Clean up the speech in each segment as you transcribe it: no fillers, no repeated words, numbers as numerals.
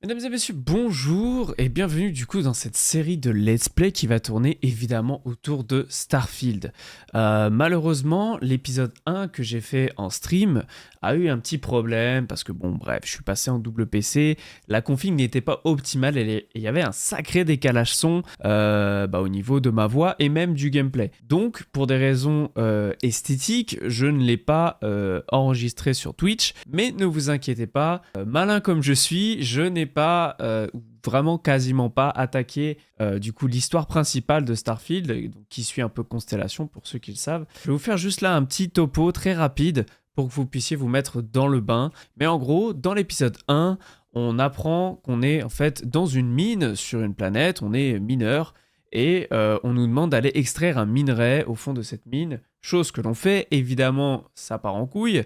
Mesdames et messieurs, bonjour et bienvenue du coup dans cette série de let's play qui va tourner évidemment autour de Starfield. Malheureusement, l'épisode 1 que j'ai fait en stream a eu un petit problème parce que bon bref, je suis passé en double PC, la config n'était pas optimale et il y avait un sacré décalage son au niveau de ma voix et même du gameplay. Donc pour des raisons esthétiques, je ne l'ai pas enregistré sur Twitch, mais ne vous inquiétez pas, malin comme je suis, je n'ai pas, vraiment quasiment pas attaqué du coup l'histoire principale de Starfield, qui suit un peu Constellation pour ceux qui le savent. Je vais vous faire juste là un petit topo très rapide pour que vous puissiez vous mettre dans le bain. Mais en gros, dans l'épisode 1, on apprend qu'on est en fait dans une mine sur une planète, on est mineur, et on nous demande d'aller extraire un minerai au fond de cette mine, chose que l'on fait, évidemment ça part en couille,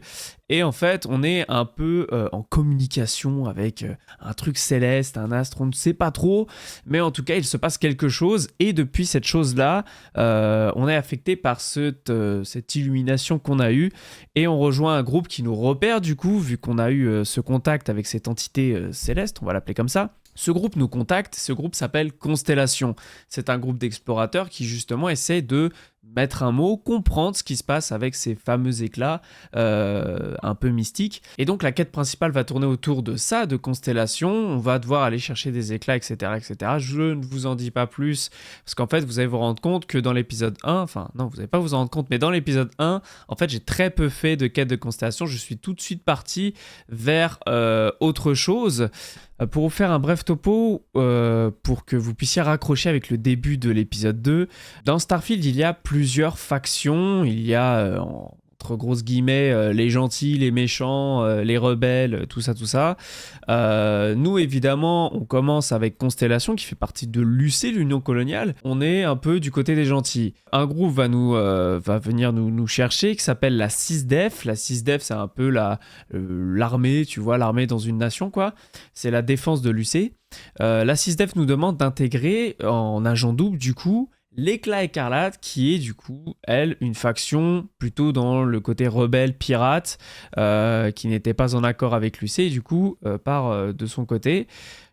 et en fait on est un peu en communication avec un truc céleste, un astre, on ne sait pas trop, mais en tout cas il se passe quelque chose, et depuis cette chose-là, on est affecté par cette illumination qu'on a eue, et on rejoint un groupe qui nous repère du coup, vu qu'on a eu ce contact avec cette entité céleste, on va l'appeler comme ça. Ce groupe nous contacte, ce groupe s'appelle Constellation. C'est un groupe d'explorateurs qui justement essaie de mettre un mot, comprendre ce qui se passe avec ces fameux éclats un peu mystiques. Et donc la quête principale va tourner autour de ça, de Constellation. On va devoir aller chercher des éclats, etc. etc. Je ne vous en dis pas plus, parce qu'en fait vous allez vous rendre compte que dans l'épisode 1, enfin non, vous n'allez pas vous en rendre compte, mais dans l'épisode 1, en fait j'ai très peu fait de quête de Constellation. Je suis tout de suite parti vers autre chose. Pour vous faire un bref topo, pour que vous puissiez raccrocher avec le début de l'épisode 2, dans Starfield, il y a plusieurs factions. Il y a, entre grosses guillemets, les gentils, les méchants, les rebelles, tout ça. Nous, évidemment, on commence avec Constellation, qui fait partie de l'UC, l'Union coloniale. On est un peu du côté des gentils. Un groupe va venir nous chercher, qui s'appelle la CISDEF. La CISDEF, c'est un peu l'armée, tu vois, l'armée dans une nation, quoi. C'est la défense de l'UC. La CISDEF nous demande d'intégrer en agent double, du coup, l'Éclat Écarlate, qui est du coup, elle, une faction plutôt dans le côté rebelle, pirate, qui n'était pas en accord avec l'UC, du coup, part de son côté.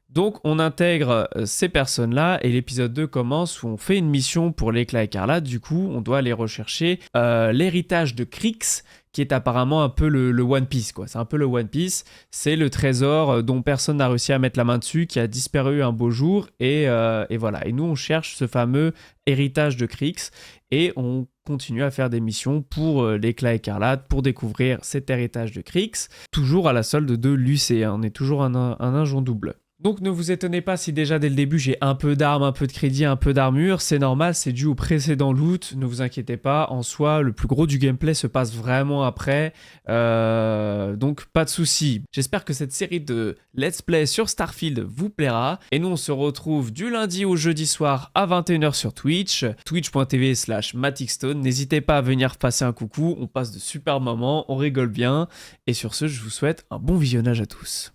Donc on intègre ces personnes-là et l'épisode 2 commence où on fait une mission pour l'Éclat Écarlate. Du coup, on doit aller rechercher l'héritage de Kryx, qui est apparemment un peu le One Piece, quoi. C'est un peu le One Piece, c'est le trésor dont personne n'a réussi à mettre la main dessus, qui a disparu un beau jour, et voilà. Et nous, on cherche ce fameux héritage de Kryx, et on continue à faire des missions pour l'Éclat Écarlate, pour découvrir cet héritage de Kryx, toujours à la solde de l'UC, on est toujours un agent double. Donc ne vous étonnez pas si déjà dès le début j'ai un peu d'armes, un peu de crédit, un peu d'armure, c'est normal, c'est dû au précédent loot, ne vous inquiétez pas, en soi le plus gros du gameplay se passe vraiment après, donc pas de soucis. J'espère que cette série de let's play sur Starfield vous plaira, et nous on se retrouve du lundi au jeudi soir à 21h sur Twitch, twitch.tv/matixstone, n'hésitez pas à venir passer un coucou, on passe de super moments, on rigole bien, et sur ce je vous souhaite un bon visionnage à tous.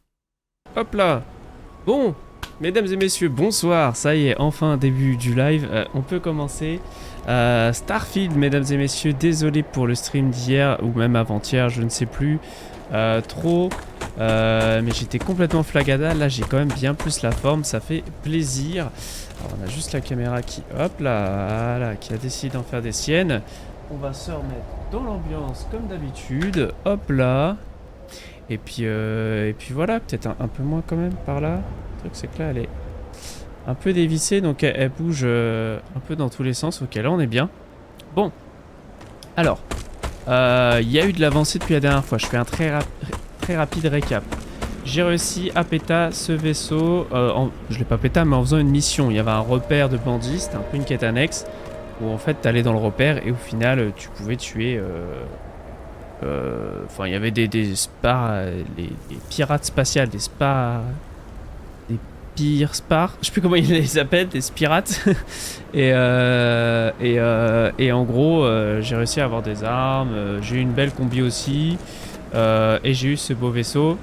Hop là! Bon, mesdames et messieurs, bonsoir, ça y est, enfin début du live, on peut commencer. Starfield, mesdames et messieurs, désolé pour le stream d'hier, ou même avant-hier, je ne sais plus trop, mais j'étais complètement flagada, là j'ai quand même bien plus la forme, ça fait plaisir. Alors, on a juste la caméra qui, hop là, voilà, qui a décidé d'en faire des siennes. On va se remettre dans l'ambiance comme d'habitude, hop là. Et puis voilà, peut-être un peu moins quand même par là. Le truc c'est que là elle est un peu dévissée, donc elle bouge un peu dans tous les sens. Ok, là on est bien. Bon, alors, il y a eu de l'avancée depuis la dernière fois. Je fais un très rapide récap. J'ai réussi à péta ce vaisseau, je l'ai pas péta mais en faisant une mission. Il y avait un repère de bandits, c'était un peu une quête annexe, où en fait t'allais dans le repère et au final tu pouvais tuer... Enfin, il y avait des spars, les pirates spatiales, des pires spars, je sais plus comment ils les appellent, des spirates. et en gros, j'ai réussi à avoir des armes, j'ai eu une belle combi aussi, et j'ai eu ce beau vaisseau.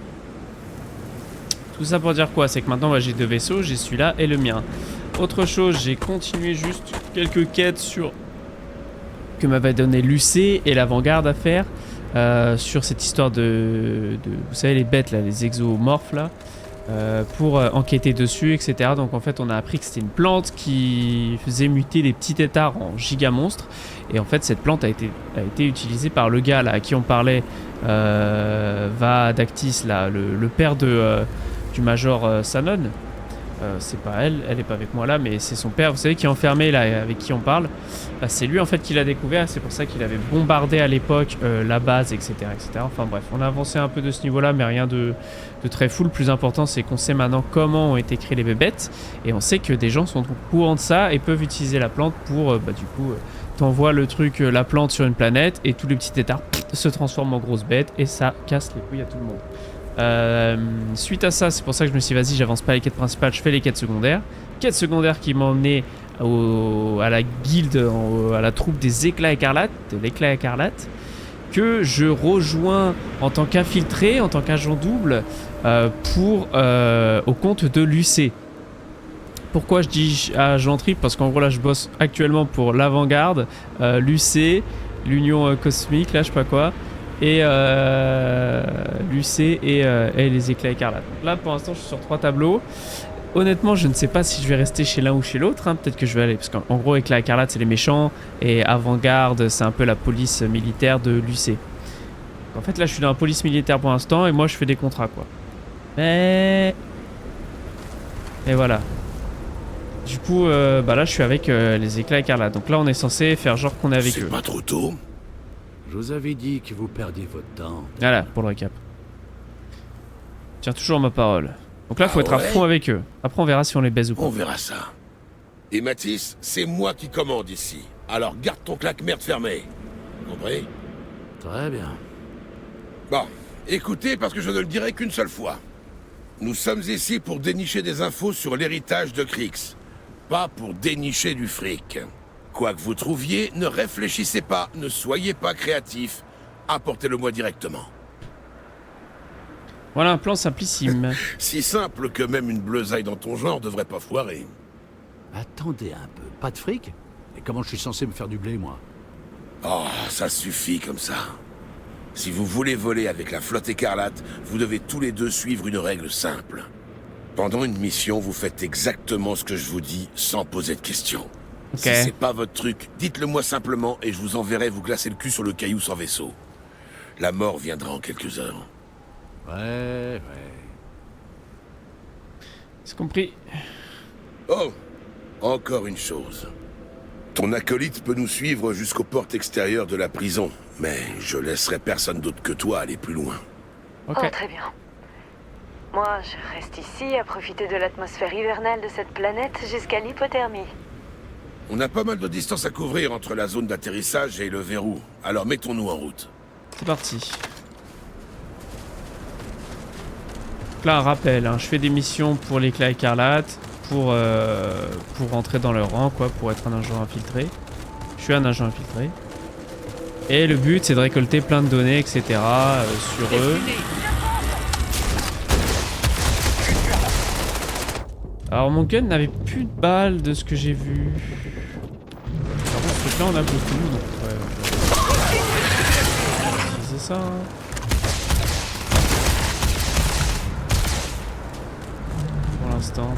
Tout ça pour dire quoi? C'est que maintenant, j'ai deux vaisseaux, j'ai celui-là et le mien. Autre chose, j'ai continué juste quelques quêtes que m'avait donné l'UC et l'avant-garde à faire. Sur cette histoire de vous savez les bêtes là, les exomorphes là, pour enquêter dessus, etc. Donc en fait on a appris que c'était une plante qui faisait muter les petits têtards en giga monstres. Et en fait cette plante a été utilisée par le gars là, à qui on parlait, Vaadaktis, là, le père du Major Sanon. C'est pas elle est pas avec moi là, mais c'est son père, vous savez, qui est enfermé là, avec qui on parle. C'est lui en fait qui l'a découvert, c'est pour ça qu'il avait bombardé à l'époque la base, etc., etc. Enfin bref, on a avancé un peu de ce niveau-là, mais rien de très fou. Le plus important, c'est qu'on sait maintenant comment ont été créées les bébêtes, et on sait que des gens sont au courant de ça et peuvent utiliser la plante pour, du coup, t'envoies le truc, la plante sur une planète, et tous les petits têtards se transforment en grosses bêtes, et ça casse les couilles à tout le monde. Suite à ça, c'est pour ça que je me suis dit vas-y, j'avance pas les quêtes principales, je fais les quêtes secondaires. Quête secondaire qui m'a emmené à la guilde, à la troupe des éclats écarlates, de l'éclat écarlate, que je rejoins en tant qu'infiltré, en tant qu'agent double, au compte de l'UC. Pourquoi je dis agent triple? Parce qu'en gros là je bosse actuellement pour l'Avant-Garde, l'UC, l'Union Cosmique, là je sais pas quoi, et l'UC et les éclats écarlates. Là pour l'instant je suis sur 3 tableaux. Honnêtement je ne sais pas si je vais rester chez l'un ou chez l'autre, hein. Peut-être que je vais aller, parce qu'en gros éclats écarlates c'est les méchants, et Avant-Garde c'est un peu la police militaire de l'UC. En fait là je suis dans la police militaire pour l'instant, et moi je fais des contrats quoi. Et voilà. Du coup bah là je suis avec les éclats écarlates. Donc là on est censé faire genre qu'on est avec eux. C'est pas trop tôt? Je vous avais dit que vous perdiez votre temps. Voilà, pour le récap. Tiens toujours ma parole. Donc là, faut être à fond avec eux. Après, on verra si on les baise ou pas. On verra ça. Et Mathis, c'est moi qui commande ici. Alors garde ton claque-merde fermé. Compris? Très bien. Bon, écoutez, parce que je ne le dirai qu'une seule fois. Nous sommes ici pour dénicher des infos sur l'héritage de Kryx. Pas pour dénicher du fric. Quoi que vous trouviez, ne réfléchissez pas, ne soyez pas créatifs. Apportez-le-moi directement. Voilà un plan simplissime. Si simple que même une bleusaille dans ton genre devrait pas foirer. Attendez un peu. Pas de fric? Et comment je suis censé me faire du blé, moi? Oh, ça suffit comme ça. Si vous voulez voler avec la flotte écarlate, vous devez tous les deux suivre une règle simple. Pendant une mission, vous faites exactement ce que je vous dis, sans poser de questions. Okay. Si c'est pas votre truc, dites-le moi simplement et je vous enverrai vous glacer le cul sur le caillou sans vaisseau. La mort viendra en quelques heures. Ouais. C'est compris. Oh, encore une chose. Ton acolyte peut nous suivre jusqu'aux portes extérieures de la prison, mais je laisserai personne d'autre que toi aller plus loin. Ok. Oh, très bien. Moi, je reste ici à profiter de l'atmosphère hivernale de cette planète jusqu'à l'hypothermie. On a pas mal de distance à couvrir entre la zone d'atterrissage et le verrou, alors mettons-nous en route. C'est parti. Là, un rappel, hein, je fais des missions pour l'éclat écarlate, pour rentrer dans leur rang, quoi, pour être un agent infiltré. Je suis un agent infiltré. Et le but, c'est de récolter plein de données, etc. Sur eux. Alors, mon gun n'avait plus de balles de ce que j'ai vu. Par contre, ce truc-là, on a beaucoup, donc ouais. C'est ça, hein. Pour l'instant.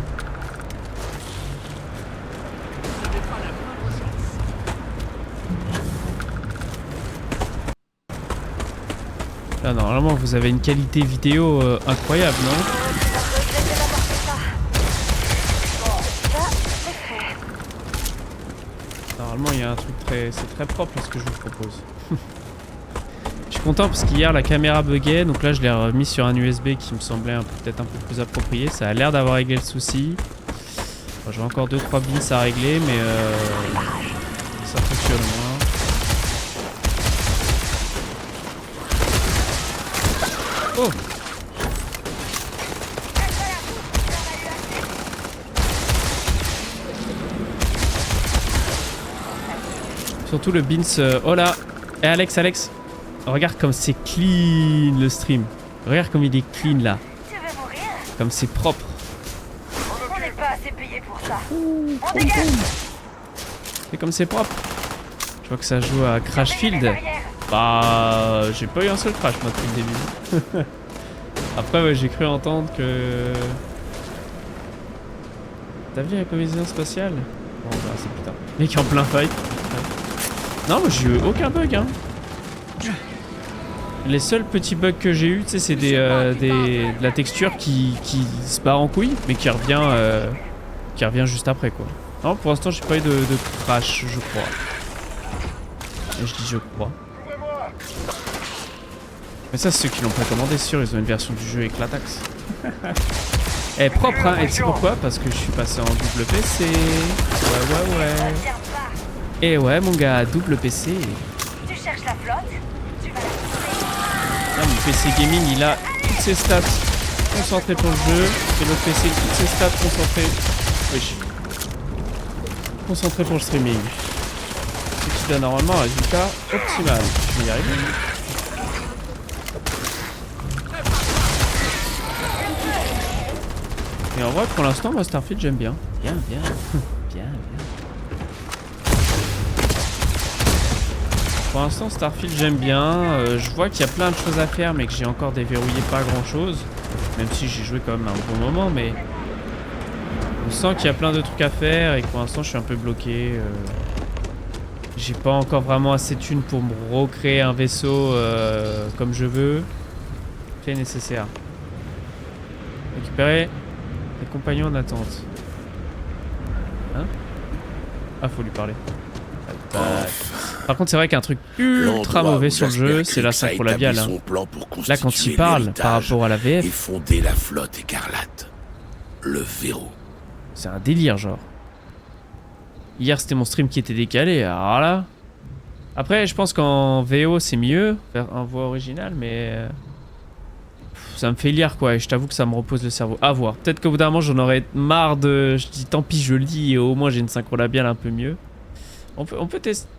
Là, normalement, vous avez une qualité vidéo incroyable, non? Normalement, il y a un truc très... C'est très propre, là, ce que je vous propose. Je suis content parce qu'hier, la caméra buguait. Donc là, je l'ai remis sur un USB qui me semblait peut-être un peu plus approprié. Ça a l'air d'avoir réglé le souci. Bon, j'ai encore 2-3 bins à régler, mais ça fonctionne au moins. Oh! Surtout le Beans. Oh là! Et Alex! Regarde comme c'est clean le stream. Regarde comme il est clean là. Comme c'est propre. On n'est pas assez payé pour ça. On dégage! Et comme c'est propre. Je vois que ça joue à Crash Field. Bah, j'ai pas eu un seul crash moi depuis le début. Après, ouais, j'ai cru entendre que... T'as vu la comédien spatiale? Bon, on verra ça plus tard. Mec en plein fight. Ouais. Non, moi j'ai eu aucun bug, hein. Les seuls petits bugs que j'ai eu, tu sais, c'est de la texture qui se barre en couille, mais qui revient juste après, quoi. Non, pour l'instant, j'ai pas eu de crash, je crois. Et je dis je crois. Mais ça, c'est ceux qui l'ont pas commandé, c'est sûr, ils ont une version du jeu avec la taxe. Elle est propre, hein, et tu sais pourquoi? Parce que je suis passé en double PC. Ouais. Et ouais, mon gars, double PC. Tu cherches la flotte? Tu vas la Là, mon PC gaming, il a toutes ses stats concentrées pour le jeu. Et l'autre PC, toutes ses stats concentrées. Wesh. Concentrées pour le streaming. Ce qui donne normalement un résultat optimal. Je vais y arriver. Et en vrai, pour l'instant, moi, Starfield, j'aime bien. Bien. Pour l'instant, Starfield, j'aime bien. Je vois qu'il y a plein de choses à faire, mais que j'ai encore déverrouillé pas grand-chose. Même si j'ai joué quand même un bon moment, mais... On sent qu'il y a plein de trucs à faire et que pour l'instant, je suis un peu bloqué. J'ai pas encore vraiment assez de thunes pour me recréer un vaisseau comme je veux. C'est nécessaire. Récupérer... Les compagnons en attente. Hein? Ah, faut lui parler. Par contre, c'est vrai qu'un truc ultra mauvais sur le jeu, c'est la synchro labiale. Hein. Là, quand il parle par rapport à la VF, et fonder la flotte écarlate. Le verrou. c'est un délire, genre. Hier, c'était mon stream qui était décalé. Alors là. Après, je pense qu'en VO, c'est mieux, en voix originale, mais. Ça me fait lire quoi, et je t'avoue que ça me repose le cerveau. À voir. Peut-être qu'au bout d'un moment j'en aurais marre de... Je dis tant pis, je lis et au moins j'ai une synchro labiale un peu mieux. On peut tester...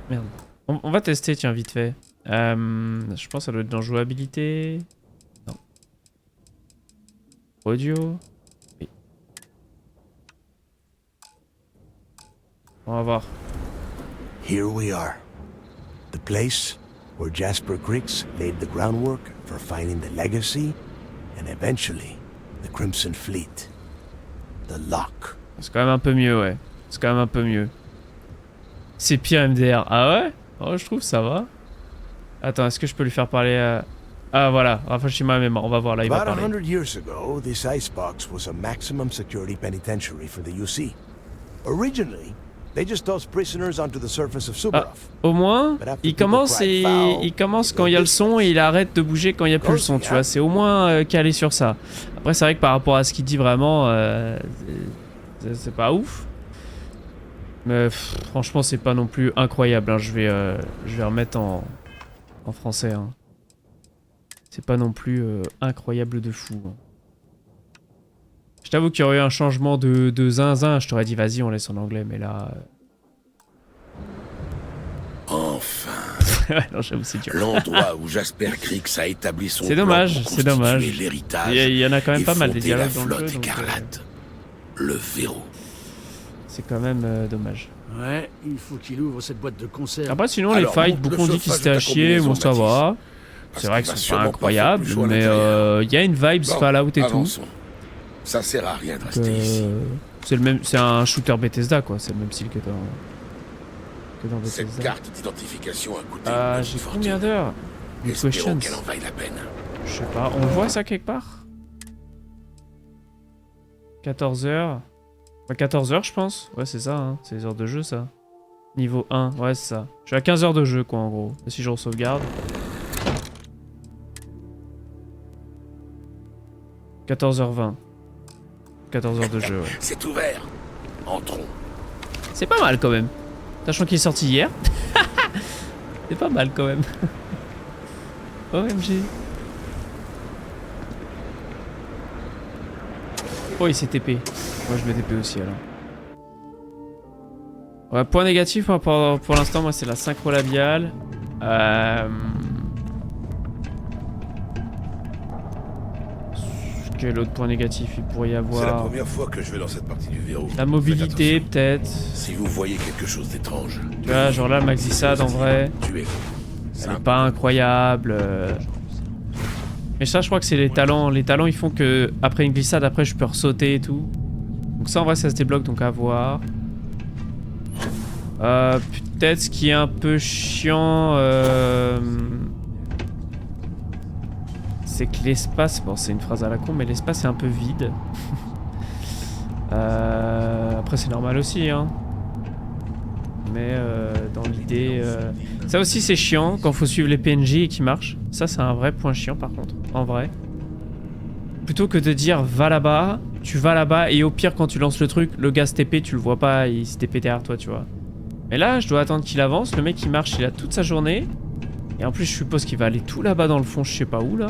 Merde. On va tester, tiens, vite fait. Je pense que ça doit être dans jouabilité. Non. Audio. Oui. On va voir. Here we are. The place where Jasper Griggs laid the groundwork for finding the Legacy and eventually the Crimson Fleet. The Lock. C'est quand même un peu mieux, ouais. C'est quand même un peu mieux. C'est pire MDR. Ah ouais? Oh, je trouve ça va. Attends, est-ce que je peux lui faire parler à... Ah voilà, rafraîchis-moi la mémoire. On va voir là, il va About parler. 100 years ago, this icebox was a maximum security penitentiary for the UC. Originally, they just tossed prisoners onto the surface of Subarov. Au moins, il commence quand il y a le son et il arrête de bouger quand il n'y a plus le son, tu vois. C'est au moins calé sur ça. Après, c'est vrai que par rapport à ce qu'il dit vraiment, c'est pas ouf. Mais franchement, c'est pas non plus incroyable. Hein. Je vais remettre en français. Hein. C'est pas non plus incroyable de fou. Hein. Je t'avoue qu'il y aurait eu un changement de zinzin. Je t'aurais dit, vas-y, on laisse en anglais, mais là. Enfin. Non, j'avoue, c'est dur. L'endroit où Jasper Griggs a établi son C'est plan dommage, pour c'est dommage. constituer l'héritage. Il y en a quand même et pas mal des fonder la dialogues dans le flotte jeu. Donc, écarlate. Le verrou. c'est quand même dommage. Ouais, il faut qu'il ouvre cette boîte de conserve. Après, sinon, les Alors, fights, monte le beaucoup ont dit qu'ils chauffage étaient de à ta chier. Bon, ça combinaison, va. Parce C'est vrai qu'il que va c'est pas sûrement pas incroyable, faire plus chaud à mais l'intérieur. il y a une vibe Bon, Fallout et tout. avançons. Ça sert à rien de rester ici. C'est un shooter Bethesda, quoi. C'est le même style que dans Cette Bethesda. carte d'identification a coûté Ah, une j'ai fortune. combien d'heures? Good Espérons questions. qu'elle en vaille la peine. Je sais pas, on voit ça quelque part? 14 heures. Bah, 14 heures, je pense. Ouais, c'est ça, hein. C'est les heures de jeu, ça. Niveau 1, ouais, c'est ça. Je suis à 15 heures de jeu, quoi, en gros. Et si je sauvegarde. 14h20. 14 heures de jeu, ouais. C'est ouvert. Entrons. C'est pas mal, quand même. Sachant qu'il est sorti hier. C'est pas mal, quand même. OMG. Oh, il s'est TP. Moi, je me TP aussi, alors. Ouais, point négatif, moi, pour l'instant, moi, c'est la synchro labiale. Quel autre point négatif il pourrait y C'est la avoir? première fois que je vais dans cette partie du verrou. La mobilité, Faites attention. peut-être. Si vous voyez quelque chose d'étrange, Tu vois, genre là, le Maxisad, en vrai, tuez. elle est pas incroyable. Mais ça, je crois que c'est les talents. Les talents, ils font que après une glissade, après, je peux ressauter et tout. Donc ça, en vrai, ça se débloque, donc à voir. Peut-être ce qui est un peu chiant, c'est que l'espace... Bon, c'est une phrase à la con, mais l'espace est un peu vide. Après, c'est normal aussi, hein. Mais dans l'idée... Ça aussi, c'est chiant quand faut suivre les PNJ et qu'ils marchent. Ça, c'est un vrai point chiant, par contre, en vrai. Plutôt que de dire, va là-bas, tu vas là-bas, et au pire, quand tu lances le truc, le gars se TP, tu le vois pas, il se TP derrière toi, tu vois. Mais là, je dois attendre qu'il avance. Le mec, il marche, il a toute sa journée. Et en plus, je suppose qu'il va aller tout là-bas dans le fond, je sais pas où, là.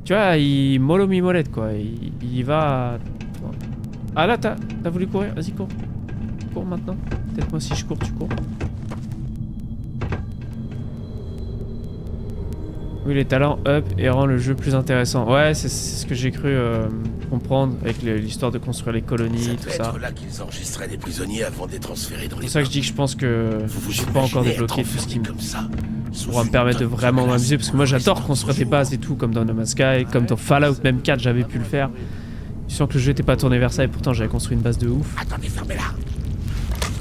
Tu vois, il mollo mi molette, quoi. Il y va... Ah là, t'as voulu courir? Vas-y, cours. Cours maintenant. Peut-être moi, si je cours, tu cours. Oui, les talents up et rend le jeu plus intéressant. Ouais, c'est ce que j'ai cru comprendre avec l'histoire de construire les colonies, tout ça. C'est là qu'ils enregistraient des prisonniers avant de les transférer dans les... C'est pour ça que je dis que je pense que j'ai pas encore débloqué tout ce qui pourra me permettre de vraiment m'amuser. Parce que moi, j'adore construire des bases et tout, comme dans No Man's Sky, comme dans Fallout, même 4, j'avais pu le faire. Je sens que le jeu était pas tourné vers ça et pourtant j'avais construit une base de ouf. Attendez, fermez-la.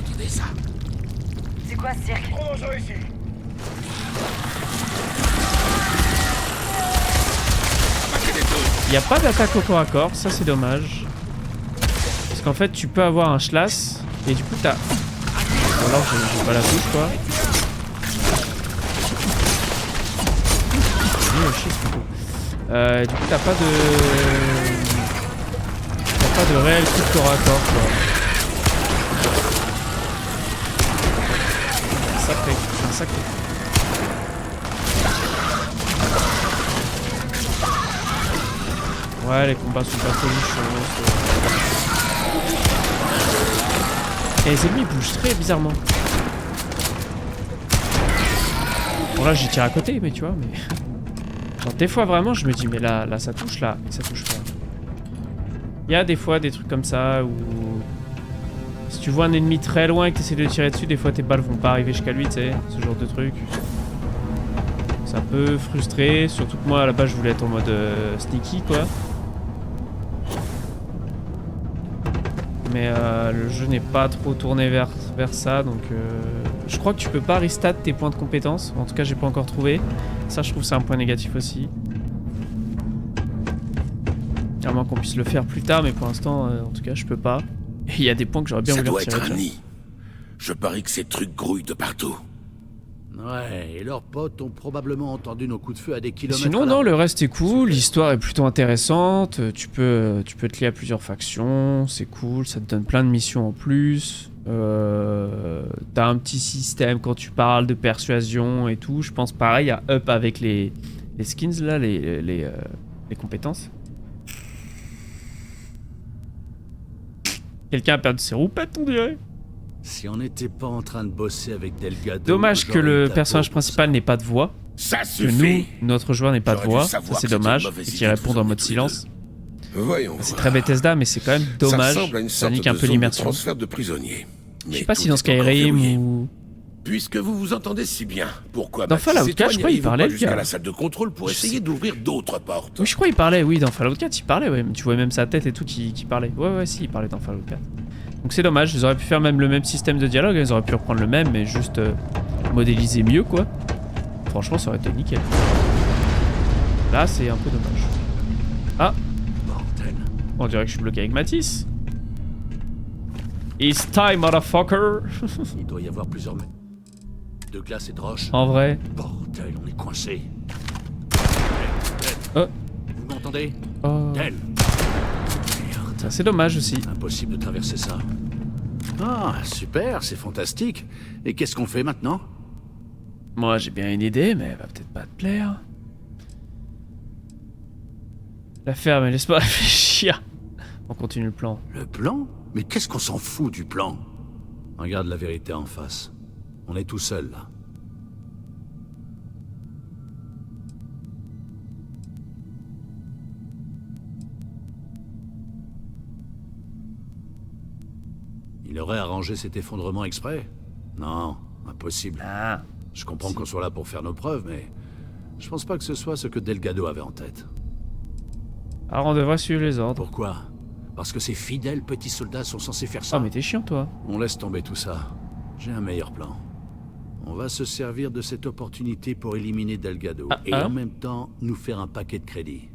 Attendez ça. C'est quoi ce cirque? Il n'y a pas d'attaque au corps à corps, ça c'est dommage. Parce qu'en fait tu peux avoir un schlass et du coup t'as... Ou alors j'ai pas la touche quoi. Du coup t'as pas de... T'as pas de réel coup de corps à corps quoi. Un sacré. Ouais, les combats sont pas folichons. Et les ennemis bougent très bizarrement. Bon là j'y tire à côté, mais tu vois, mais... Genre des fois vraiment je me dis mais là ça touche là, et ça touche pas. Il y a des fois des trucs comme ça où... Si tu vois un ennemi très loin et que tu essaies de le tirer dessus, des fois tes balles vont pas arriver jusqu'à lui, tu sais, ce genre de truc. Ça peut frustrer, surtout que moi à la base je voulais être en mode sneaky quoi. Mais le jeu n'est pas trop tourné vers ça, donc je crois que tu peux pas restat tes points de compétence. En tout cas, j'ai pas encore trouvé. Ça, je trouve c'est un point négatif aussi. À moins qu'on puisse le faire plus tard, mais pour l'instant, en tout cas, je peux pas. Et il y a des points que j'aurais bien voulu retirer. Ça doit être un nid. Je parie que ces trucs grouillent de partout. Ouais, et leurs potes ont probablement entendu nos coups de feu à des kilomètres. Sinon, non, le reste est cool. L'histoire est plutôt intéressante. Tu peux te lier à plusieurs factions. C'est cool. Ça te donne plein de missions en plus. T'as un petit système quand tu parles de persuasion et tout. Je pense pareil à up avec les skins là, les compétences. Quelqu'un a perdu ses roupettes, on dirait. Si on n'était pas en train de bosser avec Delgado... Dommage que le personnage principal n'ait pas de voix. Ça Que suffit. nous, notre joueur n'ait pas de voix. Ça c'est dommage. Et qu'il réponde en mode silence. C'est très Bethesda, mais c'est quand même dommage. Ça nique un peu l'immersion. Transfert de prisonniers. Je sais pas si dans Skyrim ou... Puisque vous vous entendez si bien, pourquoi dans Fallout 4, je crois qu'il parlait, jusqu'à la salle de contrôle pour essayer d'ouvrir d'autres portes. Oui, je crois qu'il parlait, oui, dans Fallout 4, il parlait, ouais. Tu vois même sa tête et tout qui parlait. Ouais, si, il parlait dans Fallout 4. Donc c'est dommage, ils auraient pu faire même le même système de dialogue, ils auraient pu reprendre le même, mais juste modéliser mieux, quoi. Franchement, ça aurait été nickel. Là, c'est un peu dommage. Ah, Bordel. on dirait que je suis bloqué avec Matisse. It's time, motherfucker. Il doit y avoir plusieurs mètres de glace et de roche. En vrai. Bordel, on est coincé. Oh. Vous m'entendez? Oh. Tel. Ça, c'est dommage aussi. Impossible de traverser ça. Ah, super, c'est fantastique. Et qu'est-ce qu'on fait maintenant? Moi, j'ai bien une idée, mais elle va peut-être pas te plaire. La ferme, mais laisse-moi réfléchir. On continue le plan. Le plan? Mais qu'est-ce qu'on s'en fout du plan? Regarde la vérité en face. On est tout seul, là. Il aurait arrangé cet effondrement exprès? Non, impossible. Ah. Je comprends qu'on soit là pour faire nos preuves, mais Je pense pas que ce soit ce que Delgado avait en tête. Alors on devrait suivre les ordres. Pourquoi? Parce que ces fidèles petits soldats sont censés faire ça. Oh mais t'es chiant toi. On laisse tomber tout ça. J'ai un meilleur plan. On va se servir de cette opportunité pour éliminer Delgado et en même temps nous faire un paquet de crédits.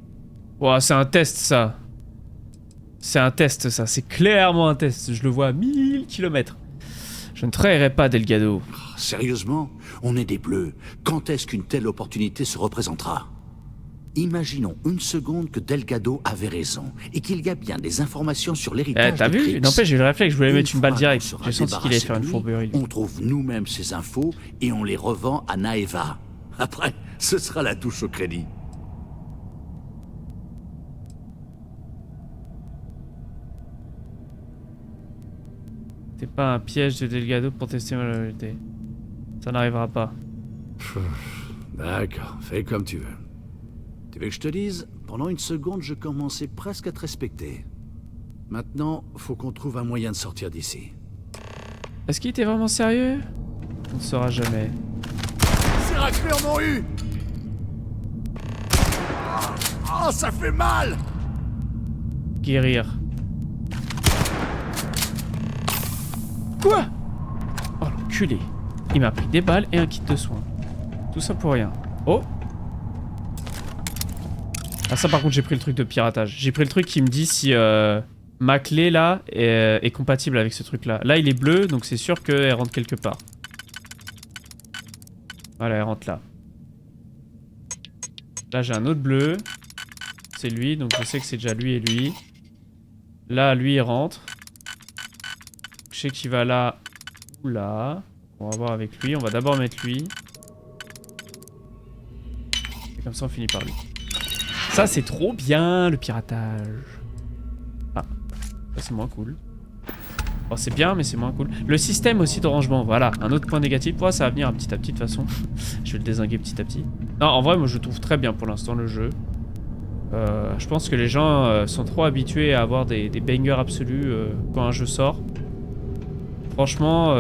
Ouah, c'est un test ça. C'est un test ça, c'est clairement un test. Je le vois à 1000 km. Je ne trahirai pas Delgado. Sérieusement? On est des bleus. Quand est-ce qu'une telle opportunité se représentera? Imaginons une seconde que Delgado avait raison et qu'il y a bien des informations sur l'héritage T'as de vu? Krix. N'empêche, j'ai eu le réflexe, je voulais mettre une balle Une fois directe. qu'on sera J'ai senti qu'il allait faire une débarrassé de fourberie. lui, on trouve nous-mêmes ces infos et on les revend à Naeva. Après, ce sera la touche au crédit. C'est pas un piège de Delgado pour tester ma loyauté. Ça n'arrivera pas. D'accord, fais comme tu veux. Tu veux que je te dise? Pendant une seconde, je commençais presque à te respecter. Maintenant, faut qu'on trouve un moyen de sortir d'ici. Est-ce qu'il était vraiment sérieux? On ne saura jamais. Ces raclés en ont eu! Oh, ça fait mal! Guérir. Quoi? Oh l'enculé. Il m'a pris des balles et un kit de soins. Tout ça pour rien. Oh! Ah ça par contre j'ai pris le truc de piratage. J'ai pris le truc qui me dit si ma clé là est compatible avec ce truc là. Là il est bleu donc c'est sûr qu'elle rentre quelque part. Voilà elle rentre là. Là j'ai un autre bleu. C'est lui donc je sais que c'est déjà lui et lui. Là lui il rentre. Je sais qu'il va là ou là. On va voir avec lui. On va d'abord mettre lui. Et comme ça on finit par lui. Ça c'est trop bien le piratage. Ah, ça c'est moins cool. Bon c'est bien mais c'est moins cool. Le système aussi de rangement, voilà, un autre point négatif. Ouais, ça va venir petit à petit de toute façon. Je vais le dézinguer petit à petit. Non en vrai moi je le trouve très bien pour l'instant le jeu. Je pense que les gens sont trop habitués à avoir des bangers absolus quand un jeu sort. Franchement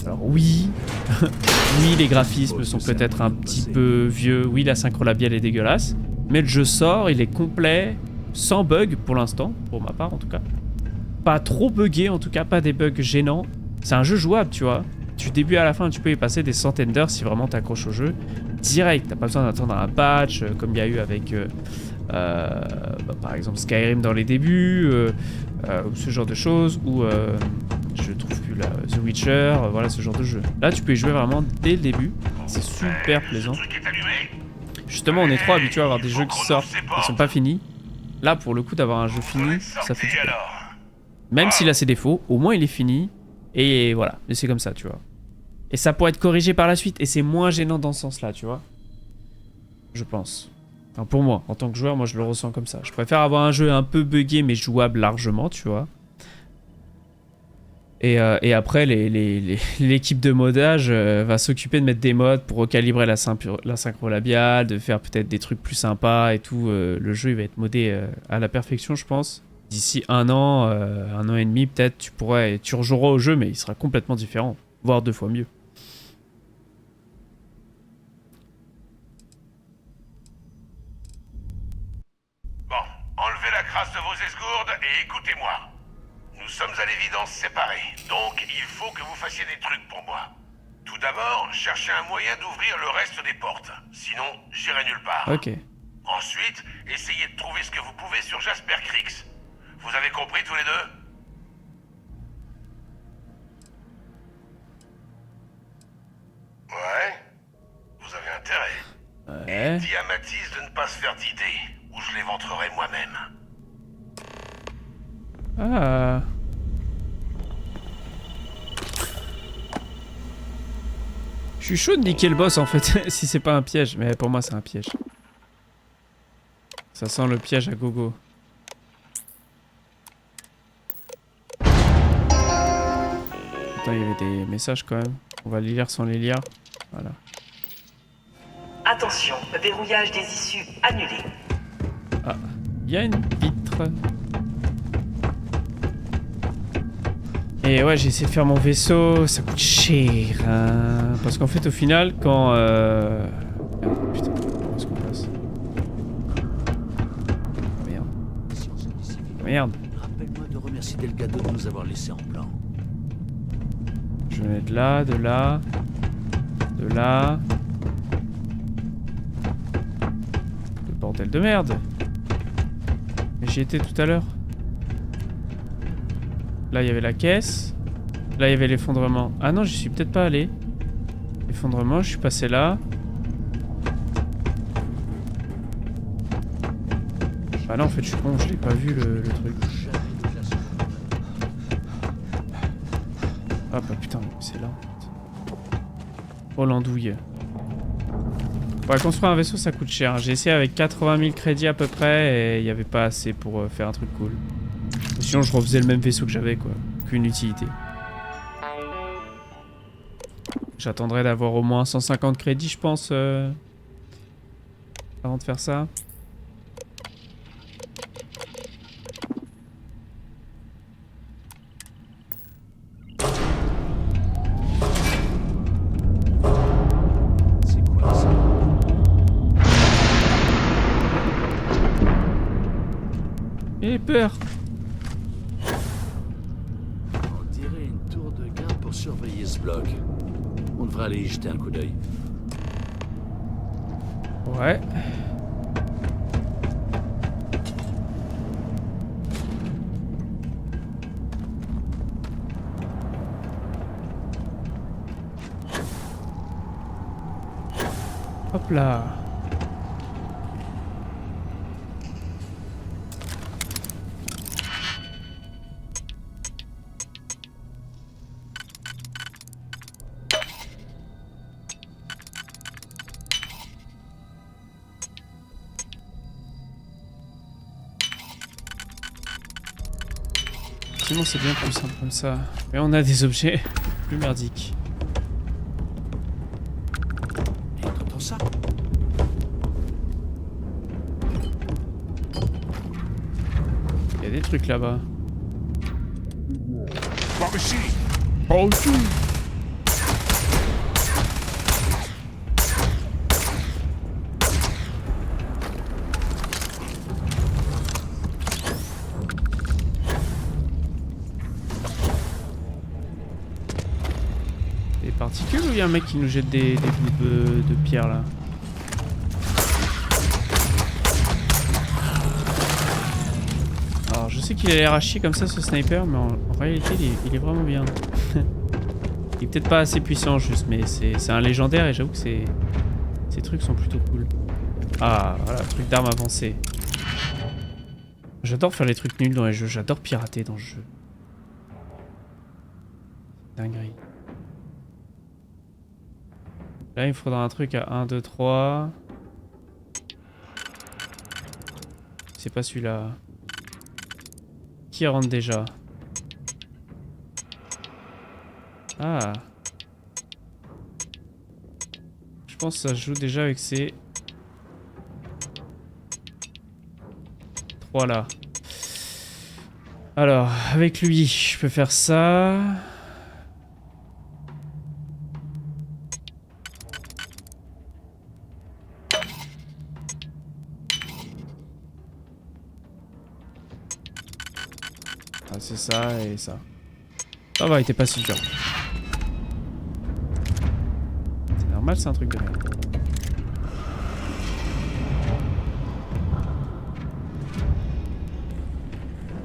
alors oui, oui les graphismes sont peut-être un petit peu vieux, oui la synchro labiale est dégueulasse, mais le jeu sort, il est complet, sans bug pour l'instant, pour ma part en tout cas. Pas trop buggé en tout cas, pas des bugs gênants. C'est un jeu jouable tu vois, du début à la fin tu peux y passer des centaines d'heures si vraiment t'accroches au jeu. Direct, t'as pas besoin d'attendre un patch comme il y a eu avec par exemple Skyrim dans les débuts, ou ce genre de choses, ou je trouve plus là, The Witcher, voilà ce genre de jeu. Là tu peux y jouer vraiment dès le début, c'est super plaisant. Justement on est trop habitué à avoir des jeux qui sortent, qui sont pas finis. Là pour le coup d'avoir un jeu fini, ça fait du bien. Même s'il a ses défauts, au moins il est fini, et voilà, mais c'est comme ça tu vois. Et ça pourrait être corrigé par la suite, et c'est moins gênant dans ce sens là tu vois. Je pense. Enfin, pour moi, en tant que joueur, moi je le ressens comme ça. Je préfère avoir un jeu un peu buggé mais jouable largement, tu vois. Et après, l'équipe de modage va s'occuper de mettre des mods pour recalibrer la synchro labiale, de faire peut-être des trucs plus sympas et tout. Le jeu il va être modé à la perfection, je pense. D'ici un an et demi, peut-être, tu rejoueras au jeu, mais il sera complètement différent, voire 2 fois mieux. Enlevez la crasse de vos esgourdes et écoutez-moi. Nous sommes à l'évidence séparés, donc il faut que vous fassiez des trucs pour moi. Tout d'abord, cherchez un moyen d'ouvrir le reste des portes. Sinon, j'irai nulle part. Ok. Ensuite, essayez de trouver ce que vous pouvez sur Jasper Krix. Vous avez compris tous les deux? Ouais. Vous avez intérêt. Ouais. Dis à Mathis de ne pas se faire d'idées, ou je l'éventrerai moi-même. Ah. Je suis chaud de niquer le boss en fait, si c'est pas un piège. Mais pour moi c'est un piège. Ça sent le piège à gogo. Attends, il y avait des messages quand même. On va les lire sans les lire. Voilà. Attention, verrouillage des issues annulé. Ah, il y a une vitre. Et ouais, j'ai essayé de faire mon vaisseau, ça coûte cher. Hein, parce qu'en fait, au final, quand... Putain, où est-ce qu'on passe? Merde. Merde. Rappelle-moi de remercier Delgado de nous avoir laissé en plan. Je venais de là, de là, de là. Le bordel de merde. Mais j'y étais tout à l'heure. Là, il y avait la caisse. Là, il y avait l'effondrement. Ah non, j'y suis peut-être pas allé. Effondrement, je suis passé là. Ah non, en fait, je suis con, je l'ai pas vu le truc. Ah bah putain, c'est là. Oh l'andouille. Ouais, construire un vaisseau, ça coûte cher. J'ai essayé avec 80 000 crédits à peu près et il n'y avait pas assez pour faire un truc cool. Sinon, je refaisais le même vaisseau que j'avais, quoi. Qu'une utilité. J'attendrai d'avoir au moins 150 crédits, je pense, avant de faire ça. C'est quoi ça? J'ai peur. On dirait une tour de garde pour surveiller ce bloc. On devrait aller y jeter un coup d'œil. Ouais. Hop là. Sinon c'est bien plus simple comme ça. Mais on a des objets plus merdiques. Et t'entends ça? Il y a des trucs là-bas. Des particules ou il y a un mec qui nous jette des bouts de pierre là? Alors je sais qu'il a l'air à chier comme ça ce sniper, mais en réalité il est vraiment bien. Il est peut-être pas assez puissant juste, mais c'est un légendaire et j'avoue que ces trucs sont plutôt cool. Ah voilà, truc d'armes avancées. J'adore faire les trucs nuls dans les jeux, j'adore pirater dans le jeu. Dinguerie. Là il me faudra un truc à 1, 2, 3. C'est pas celui-là. Qui rentre déjà? Ah. Je pense que ça se joue déjà avec ces 3 là. Alors, avec lui, je peux faire ça. Ah, c'est ça et ça. Ça va, il était pas si dur. C'est normal, c'est un truc de merde.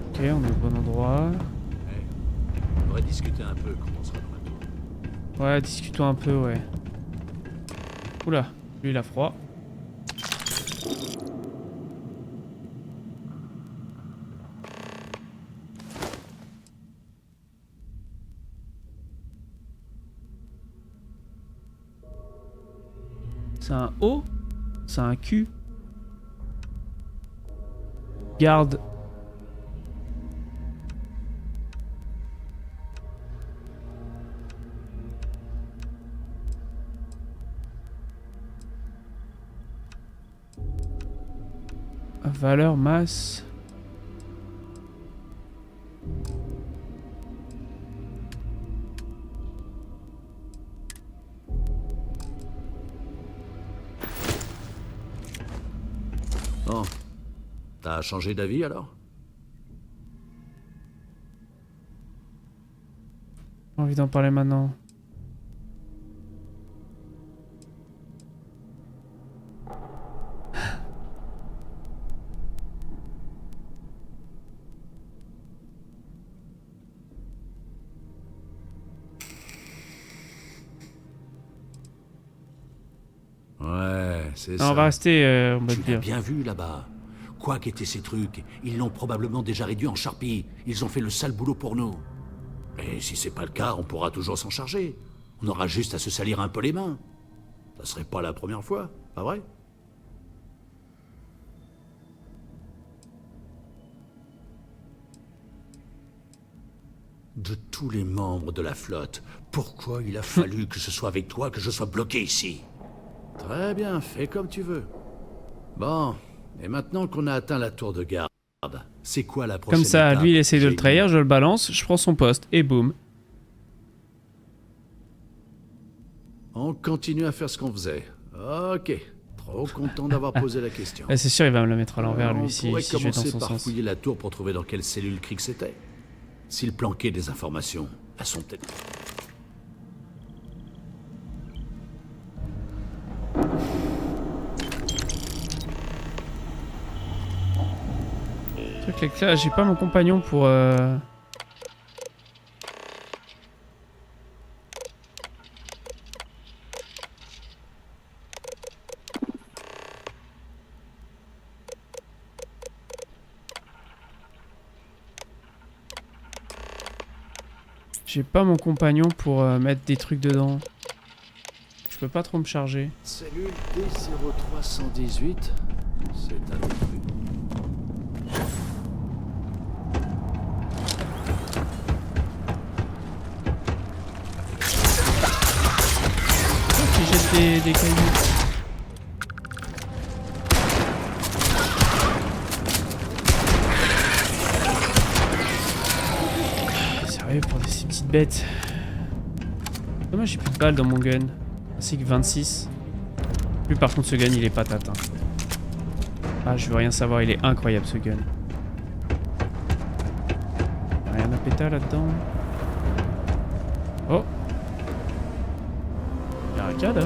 Ok, on est au bon endroit. On devrait discuter un peu quand on sera dans la tour. Ouais, discutons un peu, ouais. Oula, lui il a froid. C'est un O? C'est un Q? Garde. Valeur, masse. T'as changé d'avis alors? J'ai envie d'en parler maintenant. Ouais, c'est Non, ça. on va rester en mode Tu l'as bien. bien vu là-bas. Quoi qu'étaient ces trucs, ils l'ont probablement déjà réduit en charpie. Ils ont fait le sale boulot pour nous. Et si c'est pas le cas, on pourra toujours s'en charger. On aura juste à se salir un peu les mains. Ça serait pas la première fois, pas vrai? De tous les membres de la flotte, pourquoi il a fallu que ce soit avec toi que je sois bloqué ici? Très bien, fais comme tu veux. Bon, et maintenant qu'on a atteint la tour de garde, c'est quoi la prochaine Comme ça, étape, lui il essaie de le Jamie? trahir, je le balance, je prends son poste et boum. On continue à faire ce qu'on faisait. Ok. Trop content d'avoir posé la question. Ah, c'est sûr, il va me la mettre à l'envers On lui si pourrait je vais dans commencer son par sens. fouiller la tour pour trouver dans quelle cellule Krix était. S'il planquait des informations, elles sont peut-être... Le truc c'est que là, j'ai pas mon compagnon pour. J'ai pas mon compagnon pour mettre des trucs dedans. Je peux pas trop me charger. Cellule D0318, c'est un autre truc. Qui jette des cailloux. Sérieux pour ces petites bêtes. Dommage j'ai plus de balles dans mon gun. Ainsi que 26. Lui par contre ce gun il est patate. Hein. Ah je veux rien savoir, il est incroyable ce gun. Y'a rien à péter là-dedans. Oh. Y'a un cadeau.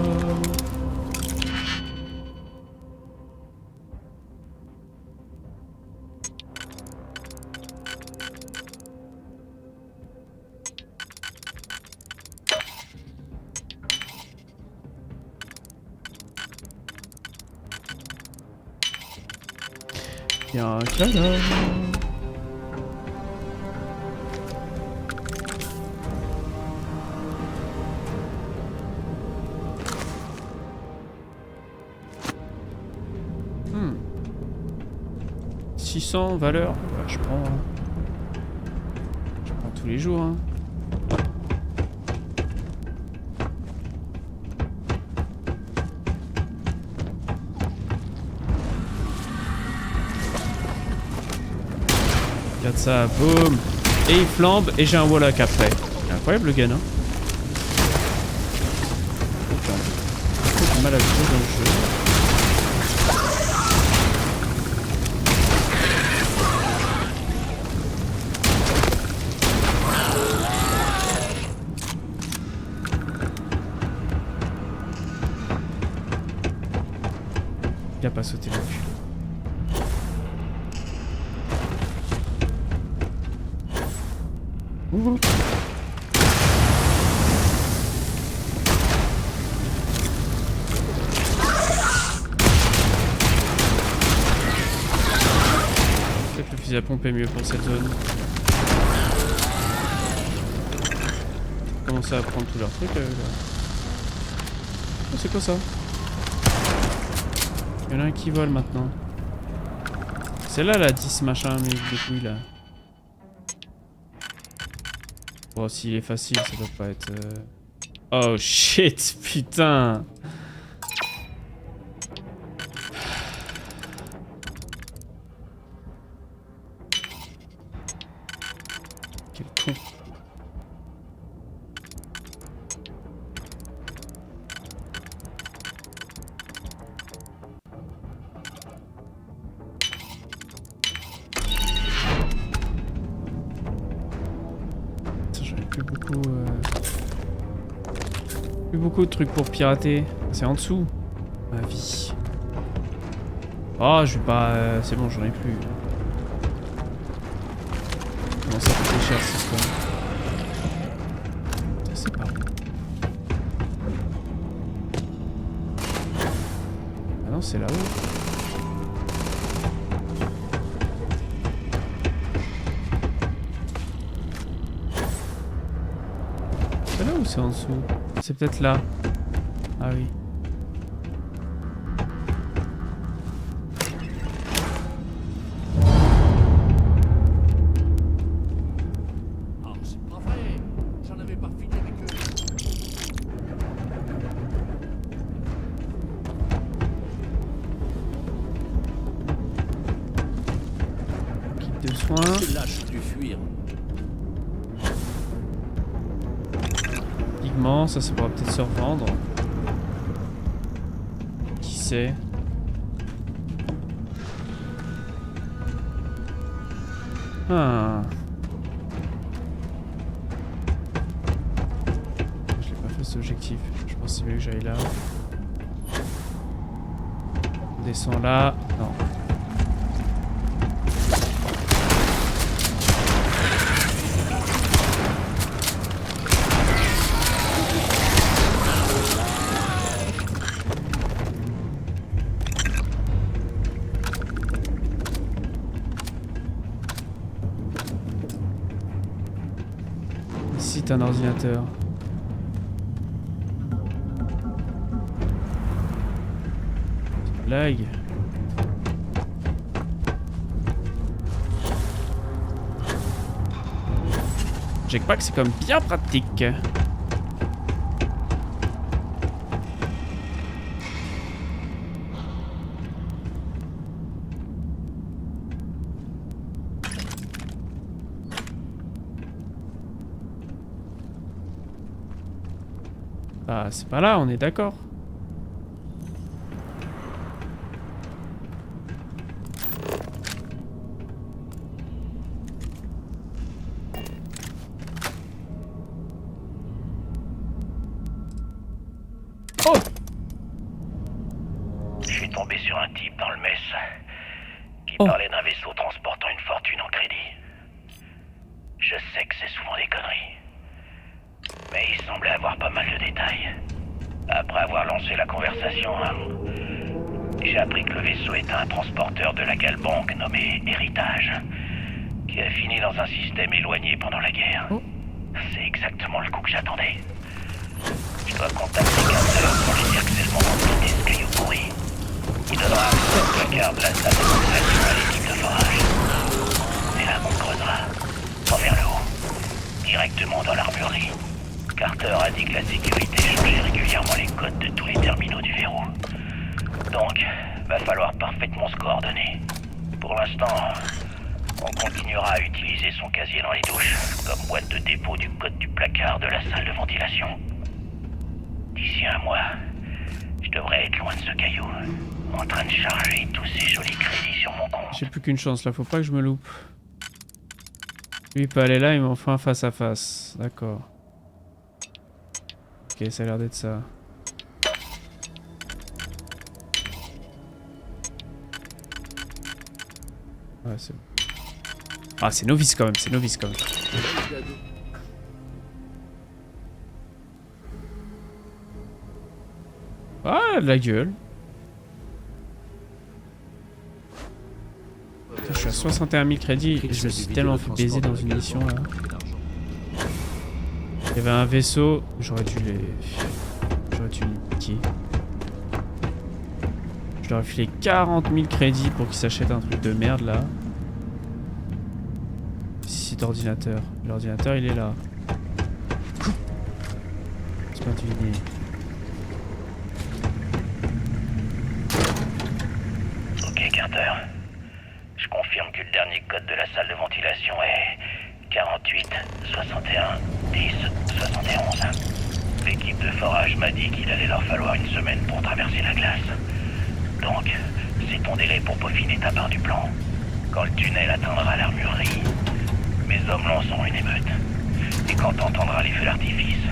Y'a un cadeau. Hmm. 600 valeur, bah, je prends. Hein. Je prends tous les jours. Hein. Regarde ça, boum. Et il flambe et j'ai un Wallach après. Incroyable le gun, hein. J'ai mal à jouer dans le jeu. Il a pas sauté le cul. Ouh. Peut-être le fusil à pompe est mieux pour cette zone. Commencer à prendre tous leurs trucs là. Oh, c'est quoi ça? Il y en a un qui vole maintenant. C'est là la 10 machin mais des couilles là. Bon s'il est facile ça doit pas être... Oh shit putain. Quel con. plus beaucoup... Plus beaucoup de trucs pour pirater. C'est en dessous. Ma vie. Oh, je vais pas... c'est bon, j'en ai plus. Comment ça coûte cher cette histoire? Ça c'est pas... Ah non, c'est là-haut. C'est là ou c'est en dessous? C'est peut-être là. Ah oui. Ah, c'est pas vrai. J'en avais pas fini avec eux. Kit de soins. Ces lâches ont dû fuir. Pigments, ça pourra peut-être se revendre. Qui sait? Ah. Je l'ai pas fait cet objectif. Je pensais bien que j'aille là. On descend là. Non. Ici, t'as un ordinateur. Lag. Jetpack, c'est comme bien pratique. Ah, c'est pas là, on est d'accord. Oh! Je suis tombé sur un type dans le mess qui Oh. parlait d'un vaisseau transportant une fortune en crédit. Je sais que c'est souvent des conneries, mais il semblait avoir pas mal de détails. Après avoir lancé la conversation, j'ai appris que le vaisseau était un transporteur de la Galbanque nommé Héritage, qui a fini dans un système éloigné pendant la guerre. Oh. C'est exactement le coup que j'attendais. Je dois contacter Carter pour lui dire que c'est le moment de quitter ce caillou pourri. Il donnera accès au placard de la salle de ventilation à l'équipe de forage. C'est là qu'on creusera, pas vers le haut, directement dans l'armurerie. Carter a dit que la sécurité changeait régulièrement les codes de tous les terminaux du verrou. Donc, va falloir parfaitement se coordonner. Pour l'instant, on continuera à utiliser son casier dans les douches, comme boîte de dépôt du code du placard de la salle de ventilation. D'ici un mois, je devrais être loin de ce caillou, en train de charger tous ces jolis crédits sur mon compte. J'ai plus qu'une chance là, faut pas que je me loupe. Lui il peut aller là, il m'envoie un face à face. D'accord. Ok, ça a l'air d'être ça. Ouais, c'est bon. Ah, c'est novice quand même, c'est novice quand même. Ah, de la gueule. Putain, je suis à 61 000 crédits et je me suis tellement fait baiser dans une mission là. Il y avait un vaisseau, j'aurais dû les niquer. Je leur ai filé 40 000 crédits pour qu'ils s'achètent un truc de merde là. Site ordinateur. L'ordinateur il est là. C'est pas deviné. Ok, Carter. Je confirme que le dernier code de la salle de ventilation est 48 61 10 71. L'équipe de forage m'a dit qu'il allait leur falloir une semaine pour traverser la glace. Donc, c'est ton délai pour peaufiner ta part du plan. Quand le tunnel atteindra l'armurerie, mes hommes lanceront une émeute. Et quand t'entendras les feux d'artifice,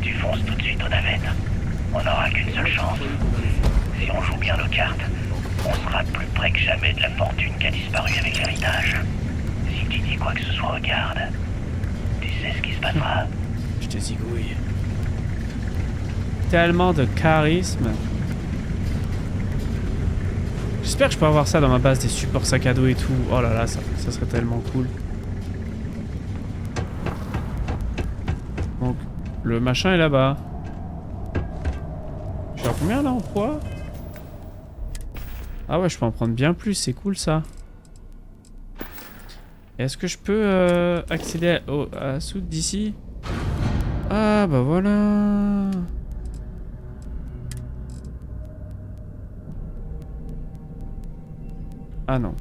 tu fonces tout de suite aux navettes. On n'aura qu'une seule chance. Si on joue bien nos cartes, on sera plus près que jamais de la fortune qui a disparu avec l'héritage. Si tu dis quoi que ce soit, regarde. Tu sais ce qui se passera. Je te zigouille. Tellement de charisme. J'espère que je peux avoir ça dans ma base, des supports sac à dos et tout. Oh là là, ça serait tellement cool. Donc, le machin est là-bas. Je suis à combien là en poids? Ah ouais, je peux en prendre bien plus, c'est cool ça. Est-ce que je peux accéder à la soude d'ici? Ah bah voilà. Ah non.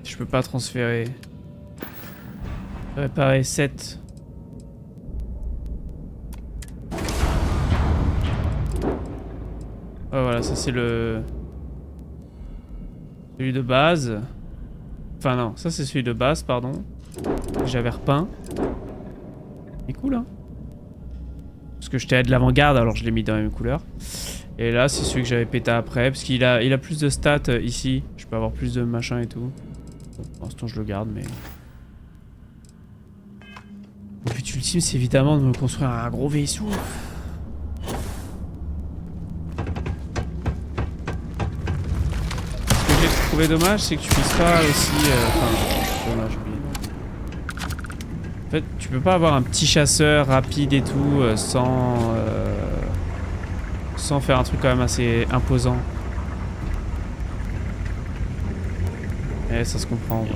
Je peux pas transférer. Réparer 7. Oh, voilà, ça c'est celui de base. Enfin non, ça c'est celui de base, pardon. J'avais repeint. Il est cool, hein. Parce que j'étais à de l'avant-garde, alors je l'ai mis dans la même couleur. Et là, c'est celui que j'avais pété après. Parce qu'il a plus de stats ici. Je peux avoir plus de machin et tout. Bon, pour l'instant, je le garde, mais... Mon but ultime, c'est évidemment de me construire un gros vaisseau. Ce que j'ai trouvé dommage, c'est que tu puisses pas aussi... Enfin, dommage, oublié. En fait, tu peux pas avoir un petit chasseur rapide et tout sans faire un truc quand même assez imposant. Et ça se comprend, ouais.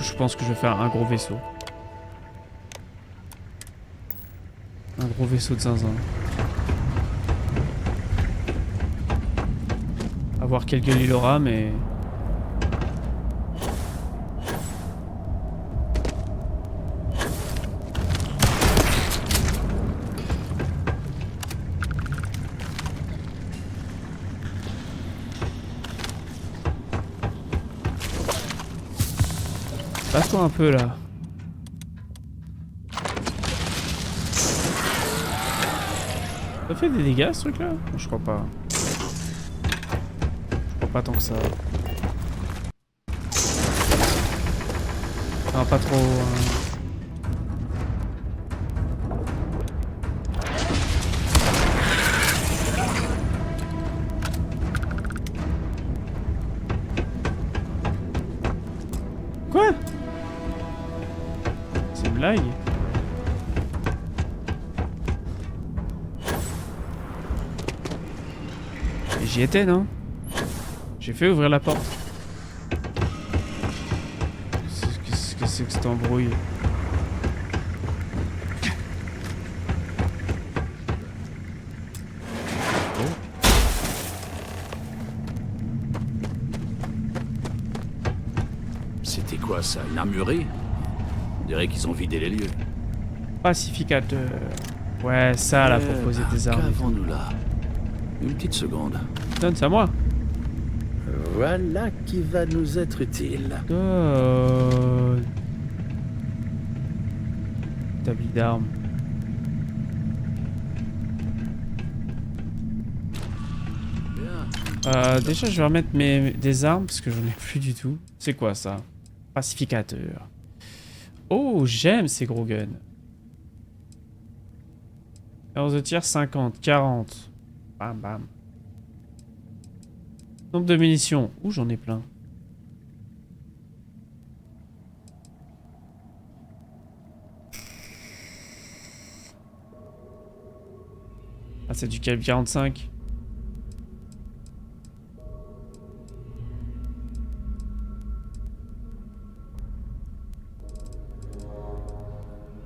Je pense que je vais faire un gros vaisseau. Un gros vaisseau de zinzin. À voir quelle gueule il aura, mais... Passe-toi un peu là. Ça fait des dégâts ce truc là? Je crois pas. Je crois pas tant que ça. Non, pas trop. Quoi? C'est une blague? J'y étais, non? J'ai fait ouvrir la porte. Qu'est-ce que c'est que cette embrouille? C'était quoi ça? Une armurerie? On dirait qu'ils ont vidé les lieux. Pacificateur. Ouais, ça là, faut poser des armes. Qu'avons-nous là? Une petite seconde. Donne ça à moi. Voilà qui va nous être utile. God. Établi d'armes. Déjà, je vais remettre des armes parce que j'en ai plus du tout. C'est quoi ça? Pacificateur. Oh, j'aime ces gros guns. Force de tir 50, 40. Bam bam. Nombre de munitions. Ouh, j'en ai plein. Ah, c'est du calibre 45.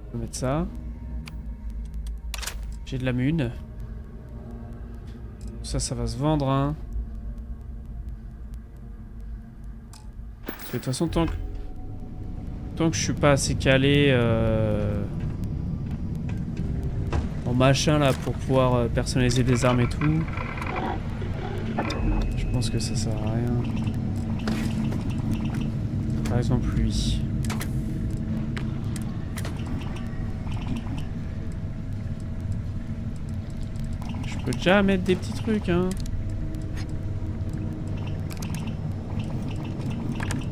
Je vais mettre ça. J'ai de la mune. Ça va se vendre, hein. Parce que de toute façon, tant que je suis pas assez calé en en machin là pour pouvoir personnaliser des armes et tout. Je pense que ça sert à rien. Par exemple lui. Je peux déjà mettre des petits trucs hein.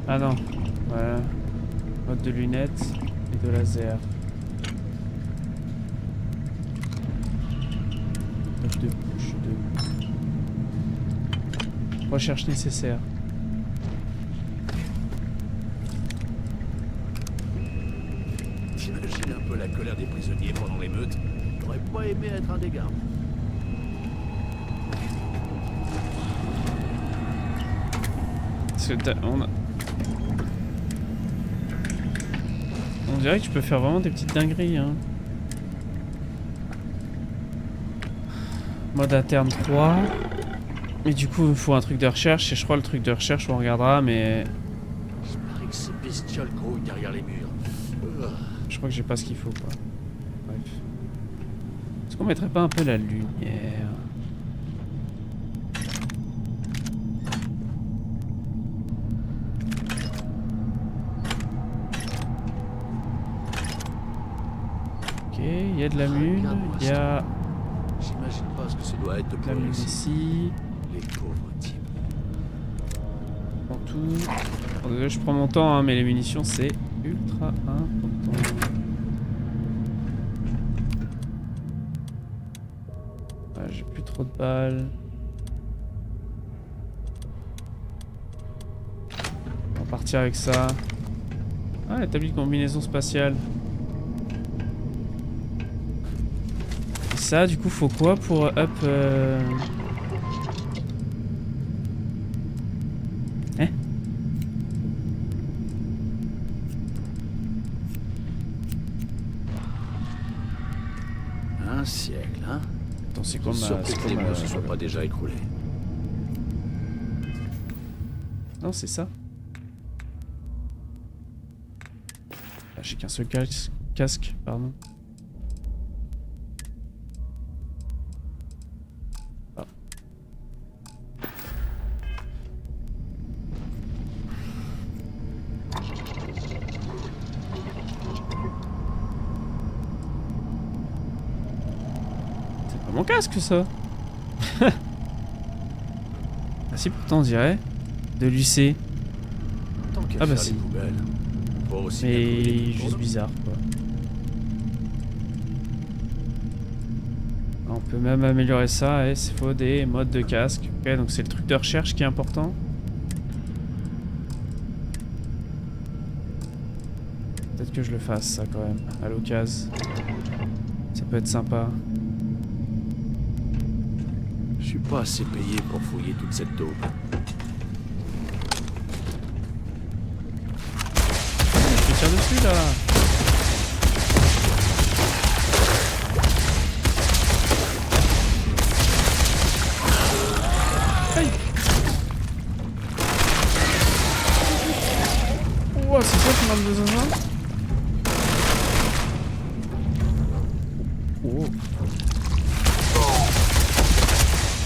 Ah non, voilà. Mode de lunettes et de laser. Mode de bouche de... Recherche nécessaire. T'imagines un peu la colère des prisonniers pendant l'émeute? J'aurais pas aimé être un des gardes. Parce que on dirait que tu peux faire vraiment des petites dingueries hein. Mode interne 3. Et du coup il me faut un truc de recherche et je crois le truc de recherche on regardera mais... Je parie que ces bestioles grouillent derrière les murs. Je crois que j'ai pas ce qu'il faut quoi. Bref. Est-ce qu'on mettrait pas un peu la lumière? Ok, il y a de la mune, il y a J'imagine pas ce que ça doit être de de la pleurer mune ici. ici. Les pauvres types. Prends tout. Bon, désolé, je prends mon temps, hein, mais les munitions c'est ultra important. Ah, j'ai plus trop de balles. On va partir avec ça. Ah, établi de combinaison spatiale. Et ça, du coup, faut quoi pour up Hein? Un siècle, hein? Attends, c'est Je comme suis sûr que c'est les comme, murs se sont pas déjà écroulés. Non, c'est ça. Ah, j'ai qu'un seul casque, pardon. Ah. C'est pas mon casque ça. Ah si, pourtant on dirait de l'UC. Tant qu'à Ah bah faire si. les poubelles, pas aussi bien Mais brûler les juste journaux. bizarre quoi. On peut même améliorer ça et il faut des modes de casque. Ok, donc c'est le truc de recherche qui est important. Peut-être que je le fasse ça quand même, à l'occasion. Ça peut être sympa. Je suis pas assez payé pour fouiller toute cette taupe. Je te tire dessus là. Aïe. Ouah, c'est quoi qui marche de zinzin? Oh.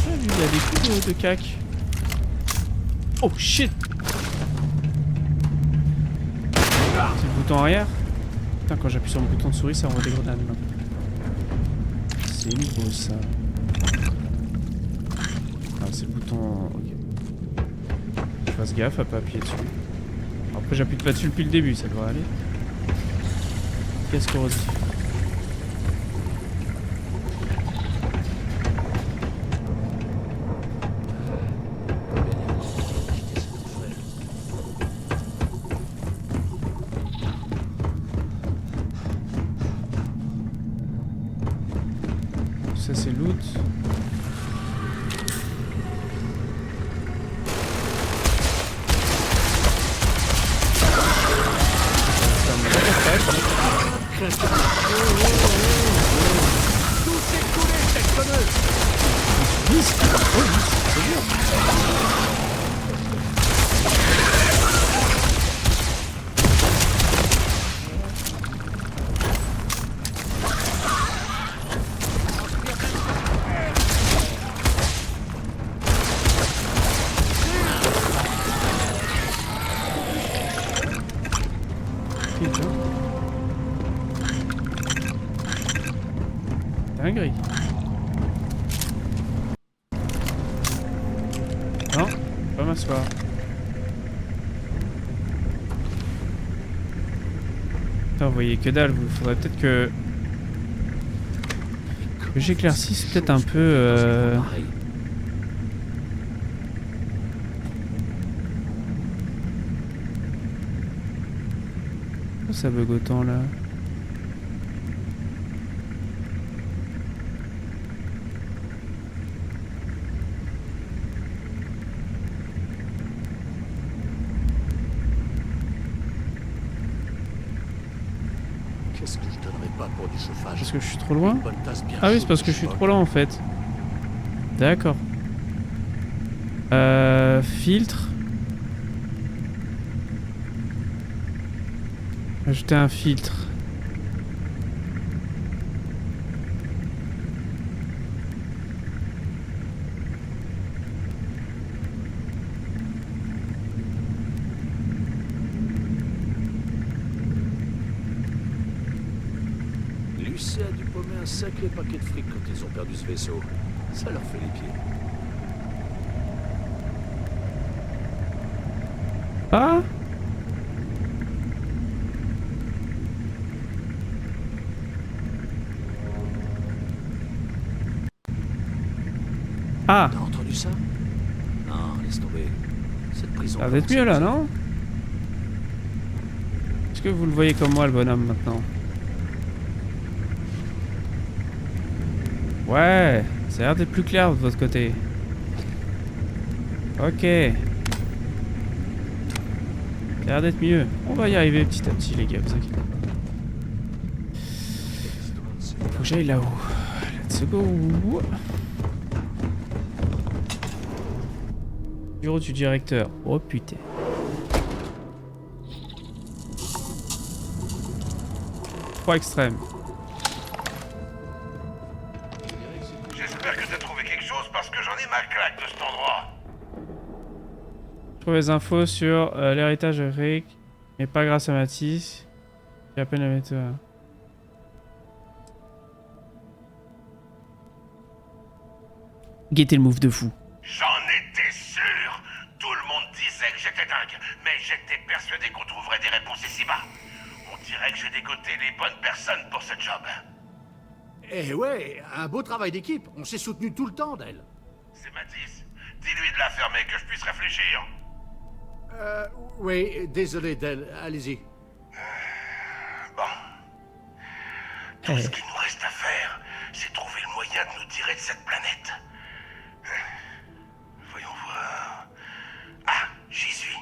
Ah, lui, il a des coups de cac. Oh shit. C'est le bouton arrière. Putain, quand j'appuie sur le bouton de souris, ça envoie des grenades. C'est nouveau ça. Ah, c'est le bouton. Ok. Je fasse gaffe à pas appuyer dessus. Après, j'appuie pas dessus depuis le début, ça devrait aller. Qu'est-ce qu'on dit? Ça c'est loot. dinguerie. Non, pas m'asseoir. Putain, vous voyez que dalle, vous. Faudrait peut-être que j'éclaircisse peut-être un peu. Pourquoi ça bug autant là? Qu'est-ce que je donnerais pas pour du chauffage? Parce que je suis trop loin? Une bonne tasse bien Ah oui, chaude c'est parce de que je suis choc. trop loin en fait. D'accord. Filtre. Ajouter un filtre. Lucé a dû paumer un sacré paquet de fric quand ils ont perdu ce vaisseau. Ça leur fait les pieds. Ah! Ah! T'as entendu ça? Non, laisse tomber. Cette prison... Ça va être commence à mieux là, nous- non? Est-ce que vous le voyez comme moi, le bonhomme, maintenant? Ouais, ça a l'air d'être plus clair de votre côté. Ok. Ça a l'air d'être mieux. On va y arriver petit à petit, les gars, vous inquiétez pas. Faut que j'aille là-haut. Let's go. Bureau du directeur. Oh putain. Froid extrême. J'espère que t'as trouvé quelque chose parce que j'en ai ma claque de cet endroit. Trouve les infos sur l'héritage de Rick, mais pas grâce à Matisse. J'ai à peine la méthode. Guettez le move de fou. J'en étais sûr. Tout le monde disait que j'étais dingue, mais j'étais persuadé qu'on trouverait des réponses ici-bas. On dirait que j'ai dégoté les bonnes personnes pour ce job. Eh ouais, un beau travail d'équipe. On s'est soutenu tout le temps d'elle. C'est Matisse. Dis-lui de la fermer, que je puisse réfléchir. Oui, désolé d'elle. Allez-y. Bon. Tout ce qu'il nous reste à faire, c'est trouver le moyen de nous tirer de cette planète. Voyons voir. Ah, j'y suis.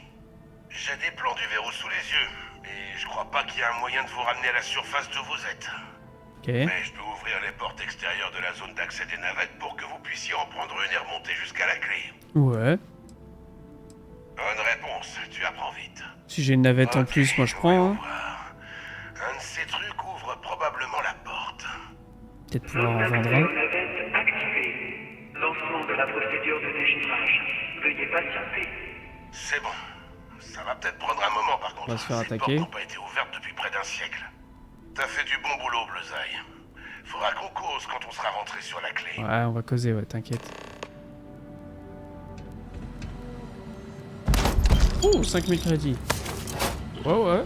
J'ai des plans du verrou sous les yeux, et je crois pas qu'il y ait un moyen de vous ramener à la surface d'où vous êtes. Ok. Mais je peux ouvrir les portes extérieures de la zone d'accès des navettes pour que vous puissiez en prendre une et remonter jusqu'à la clé. Ouais. Bonne réponse, tu apprends vite. Si j'ai une navette en Ok, plus, moi je voyons prends. Hein. voir. Un de ces trucs ouvre probablement la porte. Peut-être pouvoir en Zone vendre d'accès un. aux navettes activée. Lancement de la procédure de déchiffrage. Veuillez patienter. C'est bon. Ça va peut-être prendre un moment par contre. On va se faire Ces attaquer. portes n'ont pas été ouvertes depuis près d'un siècle. T'as fait du bon boulot, Bleuzaï. Faudra qu'on cause quand on sera rentré sur la clé. Ouais, on va causer, ouais, t'inquiète. Ouh, 5000 crédits. Ouais, ouais.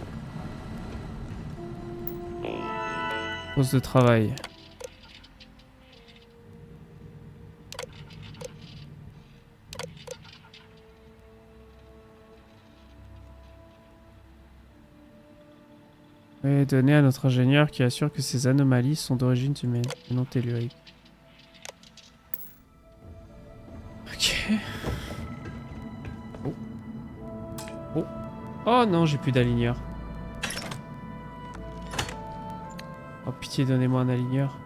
Pause de travail. Et donner à notre ingénieur qui assure que ces anomalies sont d'origine humaine et non tellurique. Ok. Oh. Oh. Oh non, j'ai plus d'aligneur. Oh pitié, donnez-moi un aligneur.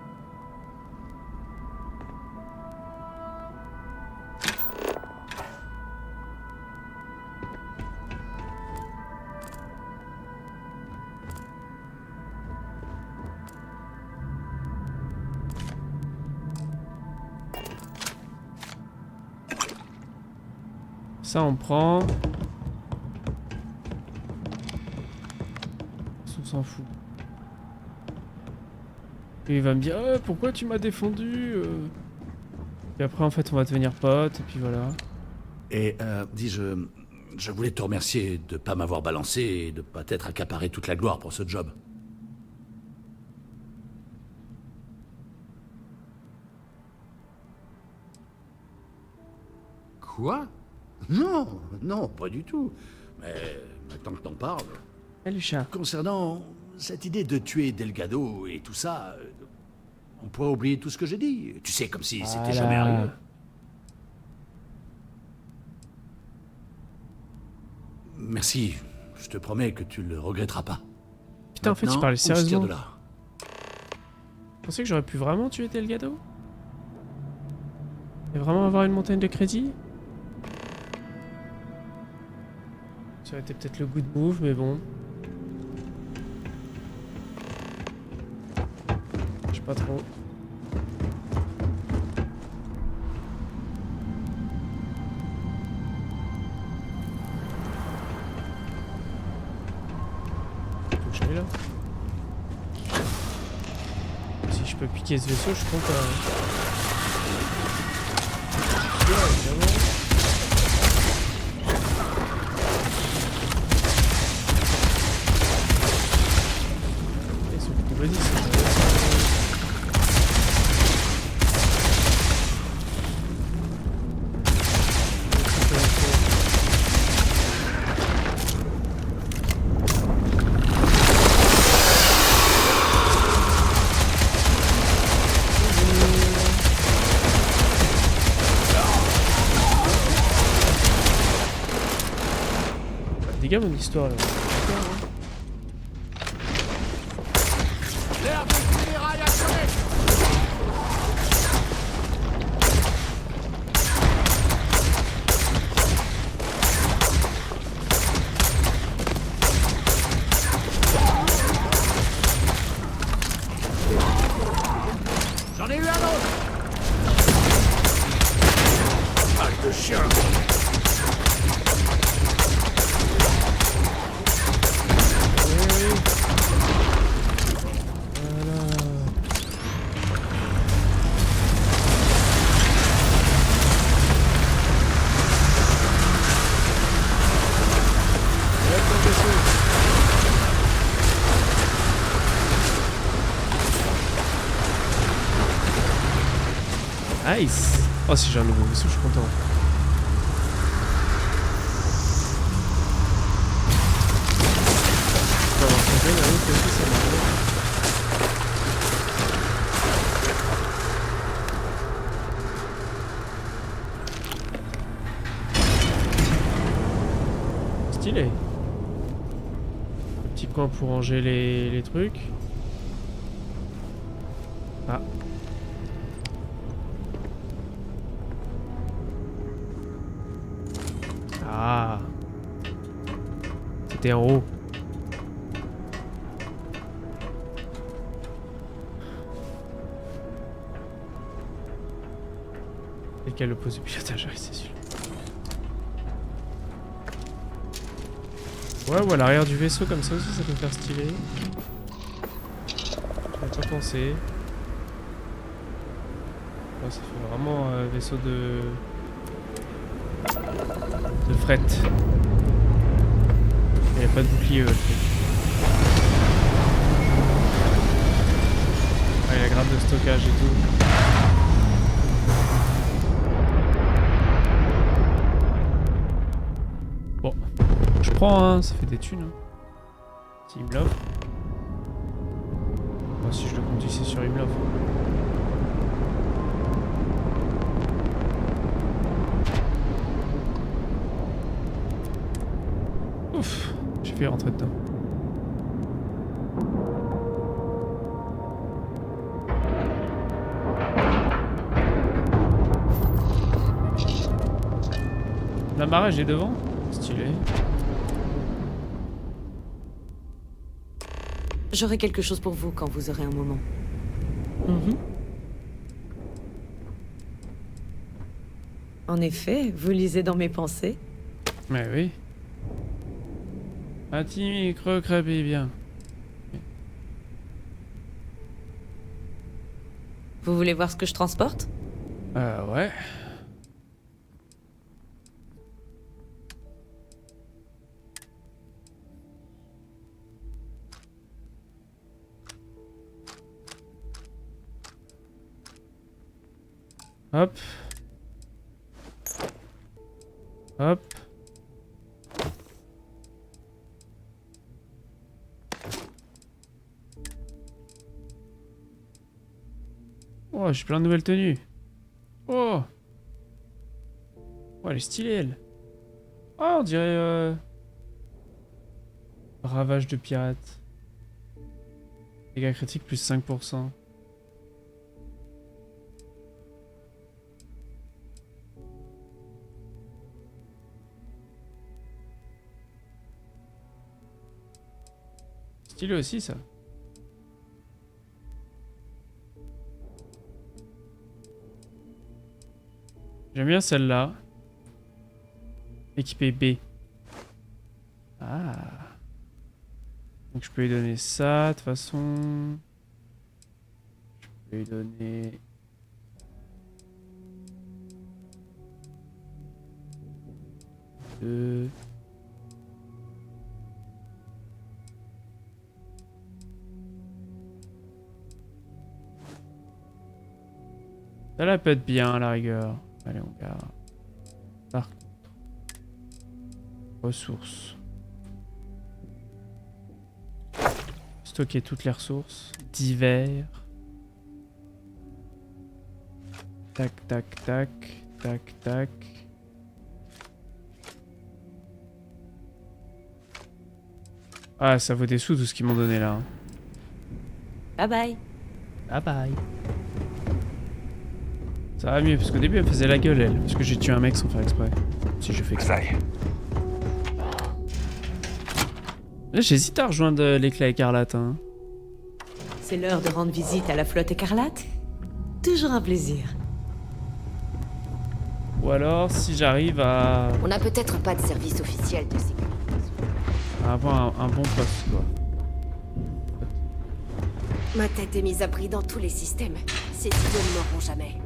Ça on prend. On s'en fout. Et il va me dire pourquoi tu m'as défendu Et après en fait on va devenir potes et puis voilà. Et dis, je voulais te remercier de pas m'avoir balancé et de pas t'être accaparé toute la gloire pour ce job. Quoi? Non, non, pas du tout. Mais maintenant que t'en parles... Salut chat. Concernant cette idée de tuer Delgado et tout ça, on pourrait oublier tout ce que j'ai dit. Tu sais, comme si c'était jamais arrivé. Merci. Je te promets que tu le regretteras pas. Putain, en fait, tu parlais On se tire sérieusement. de là. Tu pensais que j'aurais pu vraiment tuer Delgado? Et vraiment avoir une montagne de crédit? Ça aurait été peut-être le good move, mais bon. Je sais pas trop. Faut que j'aille là. Si je peux piquer ce vaisseau, je suis content. Ouais, évidemment. Ils sont plutôt basiques, Dégage mon histoire là. J'en ai eu un autre. Mal de chien. Nice. Oh, si j'ai un nouveau vaisseau, je suis content. On va changer un autre vaisseau, ça va. Stylé. Un petit coin pour ranger les trucs. Ah. Ah. C'était en haut. Et quel le pose de pilotage, ouais, c'est sûr. Ouais, ou à l'arrière du vaisseau comme ça aussi, ça peut faire stylé. J'avais pas pensé. Ouais, ça fait vraiment vaisseau de fret. Il n'y a pas de bouclier le truc. Ah, il y a la grappe de stockage et tout. Bon, je prends, hein, ça fait des thunes. Hein. Si il me l'offre. Moi, si je le compte ici sur il me l'offre. Ouf, j'ai fait rentrer dedans. La marée, j'ai devant. Stylé. J'aurai quelque chose pour vous quand vous aurez un moment. En effet, vous lisez dans mes pensées. Mais oui. Un petit micro crépit bien. Vous voulez voir ce que je transporte? Ouais. Hop. Hop. Oh, j'ai plein de nouvelles tenues. Oh. Oh, elle est stylée, elle. Oh, on dirait... Ravage de pirates. Dégâts critiques plus 5%. Stylé aussi, ça. J'aime bien celle-là. Équipée B. Ah. Donc je peux lui donner ça, de toute façon. Je peux lui donner... Deux. Ça là peut être bien à la rigueur. Allez, on garde. Par contre. Ressources. Stocker toutes les ressources. Divers. Tac, tac, tac. Tac, tac. Ah, ça vaut des sous tout ce qu'ils m'ont donné là. Bye bye. Bye bye. Ça va mieux, parce qu'au début elle faisait la gueule elle. Parce que j'ai tué un mec sans faire exprès. Si je fais exprès. Là j'hésite à rejoindre l'éclat écarlate. Hein. C'est l'heure de rendre visite à la flotte écarlate. Toujours un plaisir. Ou alors si j'arrive à On n'a peut-être pas de service officiel de sécurité. à avoir un bon poste quoi. Ma tête est mise à prix dans tous les systèmes. Ces idiots ne mourront jamais.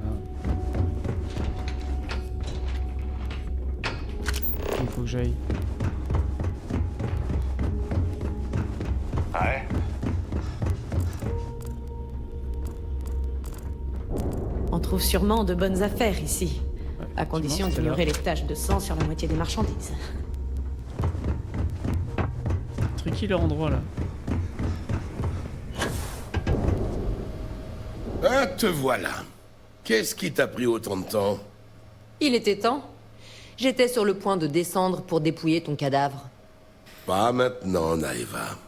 Il faut que j'aille. Ouais. On trouve sûrement de bonnes affaires ici. Ouais, À condition effectivement, d'ignorer les taches de sang sur la moitié des marchandises. Tricky leur endroit là. Ah, te voilà. Qu'est-ce qui t'a pris autant de temps? Il était temps. J'étais sur le point de descendre pour dépouiller ton cadavre. Pas maintenant, Naeva.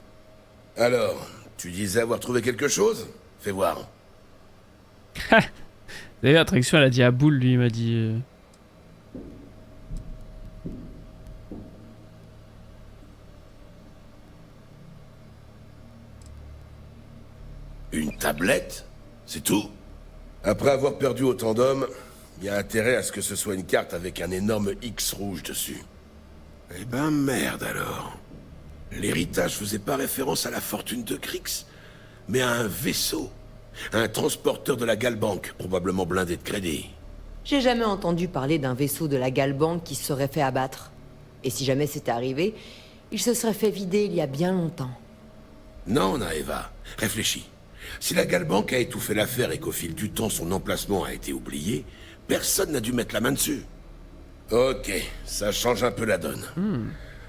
Alors, tu disais avoir trouvé quelque chose? Fais voir. D'ailleurs, Attraction elle a dit à Boule, lui il m'a dit... Une tablette? C'est tout? Après avoir perdu autant d'hommes, il y a intérêt à ce que ce soit une carte avec un énorme X rouge dessus. Eh ben merde alors. L'héritage faisait pas référence à la fortune de Krix, mais à un vaisseau. Un transporteur de la Galbank, probablement blindé de crédit. J'ai jamais entendu parler d'un vaisseau de la Galbank qui se serait fait abattre. Et si jamais c'était arrivé, il se serait fait vider il y a bien longtemps. Non, Naeva, réfléchis. Si la Galbank a étouffé l'affaire et qu'au fil du temps son emplacement a été oublié, personne n'a dû mettre la main dessus. Ok, ça change un peu la donne.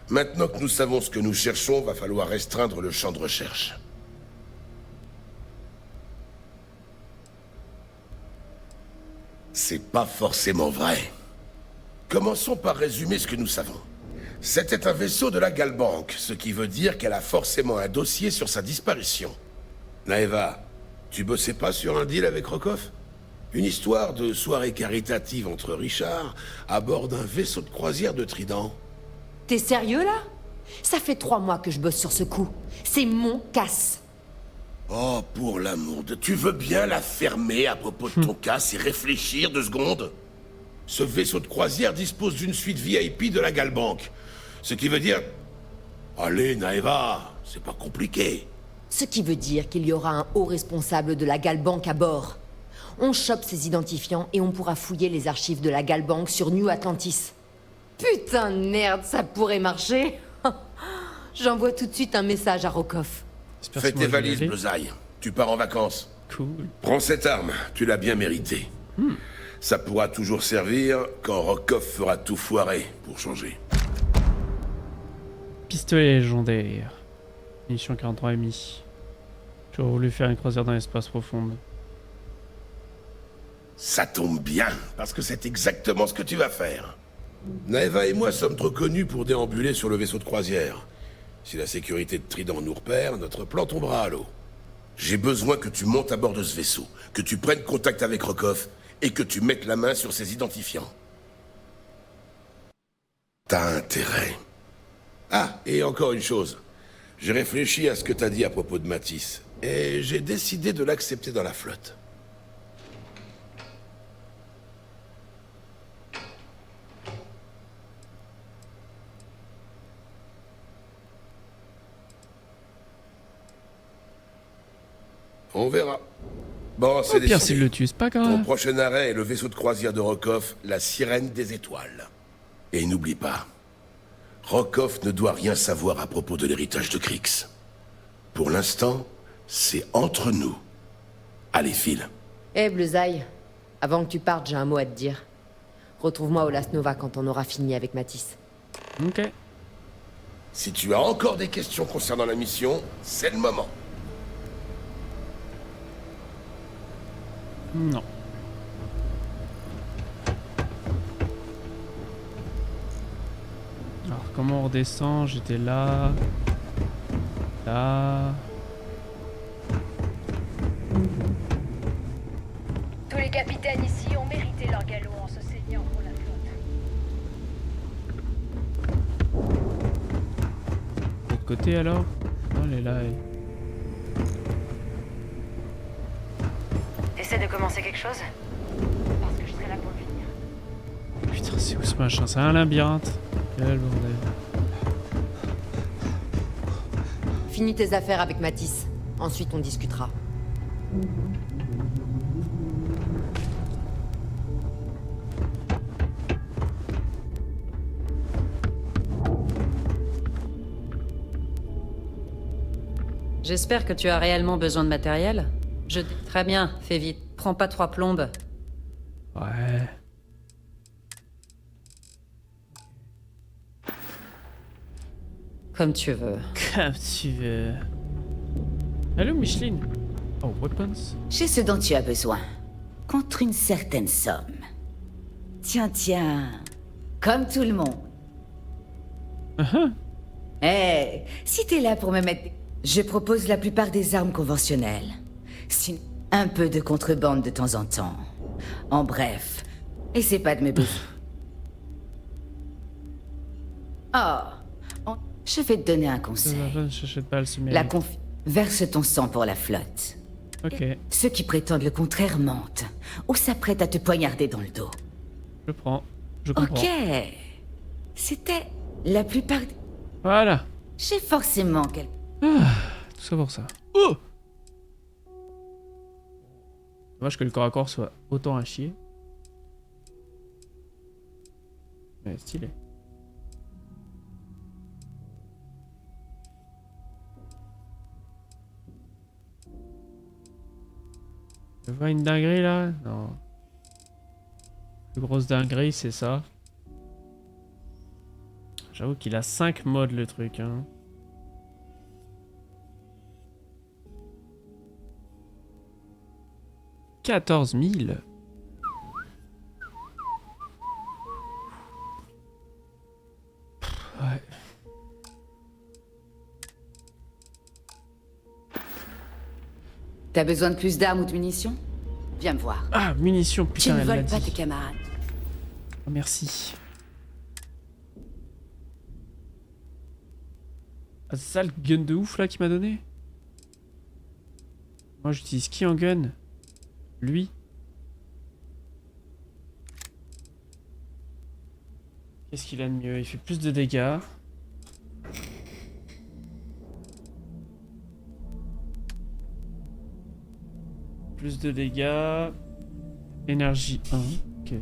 Maintenant que nous savons ce que nous cherchons, va falloir restreindre le champ de recherche. C'est pas forcément vrai. Commençons par résumer ce que nous savons. C'était un vaisseau de la Galbank, ce qui veut dire qu'elle a forcément un dossier sur sa disparition. Naeva, tu bossais pas sur un deal avec Rokoff? Une histoire de soirée caritative entre Richard à bord d'un vaisseau de croisière de Trident. T'es sérieux là? Ça fait 3 mois que je bosse sur ce coup. C'est mon casse. Oh, pour l'amour de... Tu veux bien la fermer à propos de ton casse et réfléchir 2 secondes? Ce vaisseau de croisière dispose d'une suite VIP de la Galbank. Ce qui veut dire... Allez, Naeva, c'est pas compliqué. Ce qui veut dire qu'il y aura un haut responsable de la Galbank à bord. On chope ces identifiants et on pourra fouiller les archives de la Galbank sur New Atlantis. Putain de merde, ça pourrait marcher. J'envoie tout de suite un message à Rokov. Fais tes valises, Bullseye. Tu pars en vacances. Cool. Prends cette arme, tu l'as bien méritée. Ça pourra toujours servir quand Rokov fera tout foirer pour changer. Pistolet légendaire. Munition 43,5. J'aurais voulu faire une croisière dans l'espace profond. Ça tombe bien, parce que c'est exactement ce que tu vas faire. Naeva et moi sommes trop connus pour déambuler sur le vaisseau de croisière. Si la sécurité de Trident nous repère, notre plan tombera à l'eau. J'ai besoin que tu montes à bord de ce vaisseau, que tu prennes contact avec Rokov, et que tu mettes la main sur ses identifiants. T'as intérêt. Ah, et encore une chose. J'ai réfléchi à ce que t'as dit à propos de Matisse, et j'ai décidé de l'accepter dans la flotte. On verra. Bon, c'est Au pire, s'il le tue, c'est pas Ton grave. prochain arrêt est le vaisseau de croisière de Rokov, la Sirène des Étoiles. Et n'oublie pas, Rokov ne doit rien savoir à propos de l'héritage de Kryx. Pour l'instant, c'est entre nous. Allez, file. Eh, Bullseye, avant que tu partes, j'ai un mot à te dire. Retrouve-moi au Las Nova quand on aura fini avec Matisse. Ok. Si tu as encore des questions concernant la mission, c'est le moment. Non. Alors, comment on redescend? J'étais là. Là. Tous les capitaines ici ont mérité leur galop en se saignant pour la flotte. De l'autre côté alors? Non, elle est là. Elle. T'essaies de commencer quelque chose? Parce que je serai là pour le finir. Putain, c'est où ce machin? C'est un labyrinthe. Quel bordel. Finis tes affaires avec Matisse. Ensuite, on discutera. J'espère que tu as réellement besoin de matériel. Très bien, fais vite. Prends pas 3 plombes. Ouais. Comme tu veux. Comme tu veux. Allô, Micheline? Oh, weapons? J'ai ce dont tu as besoin. Contre une certaine somme. Tiens, tiens. Comme tout le monde. Eh, si t'es là pour me mettre... Je propose la plupart des armes conventionnelles. Un peu de contrebande de temps en temps. En bref, essaie pas de me bouffer. Je vais te donner un conseil. Verse ton sang pour la flotte. Ok. Ceux qui prétendent le contraire mentent, ou s'apprêtent à te poignarder dans le dos. Je prends. Je comprends. Ok. C'était la plupart... Voilà. J'ai forcément quelque... Tout ça pour ça. Oh! Dommage que le corps à corps soit autant à chier. Mais stylé. Je vois une dinguerie là? Non. Plus grosse dinguerie, c'est ça. J'avoue qu'il a 5 modes le truc, hein. « 14 000 ». Ouais. T'as besoin de plus d'armes ou de munitions? Viens me voir. Ah, munitions, Tu putain, ne elle l'a voles pas dit. tes camarades. Oh, merci. Ah, c'est ça le gun de ouf là qu'il m'a donné? Moi j'utilise qui en gun? Lui? Qu'est-ce qu'il a de mieux? Il fait plus de dégâts. Plus de dégâts. Énergie 1. Ok.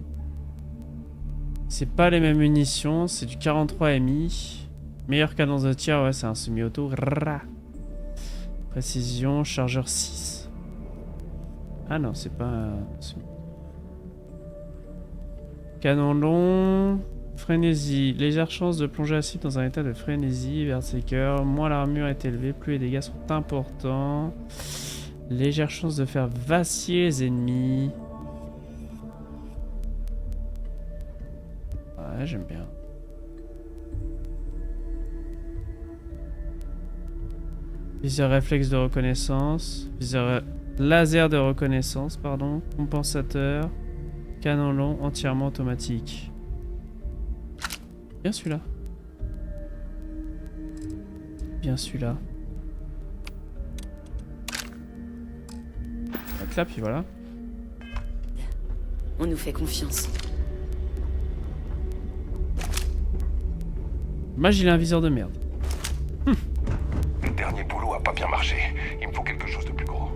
C'est pas les mêmes munitions. C'est du 43 MI. Meilleure cadence de tir. Ouais, c'est un semi-auto. Précision. Chargeur 6. Ah non, c'est pas un semi. Canon long. Frénésie. Légère chance de plonger la cible dans un état de frénésie. Berserker. Moins l'armure est élevée, plus les dégâts sont importants. Légère chance de faire vaciller les ennemis. Ouais, j'aime bien. Viseur réflexe de reconnaissance. Viseur laser de reconnaissance, pardon. Compensateur. Canon long entièrement automatique. Bien celui-là. Bien celui-là. Hop là, puis voilà. On nous fait confiance. Mage, il a un viseur de merde. Le dernier boulot a pas bien marché. Il me faut quelque chose de plus gros.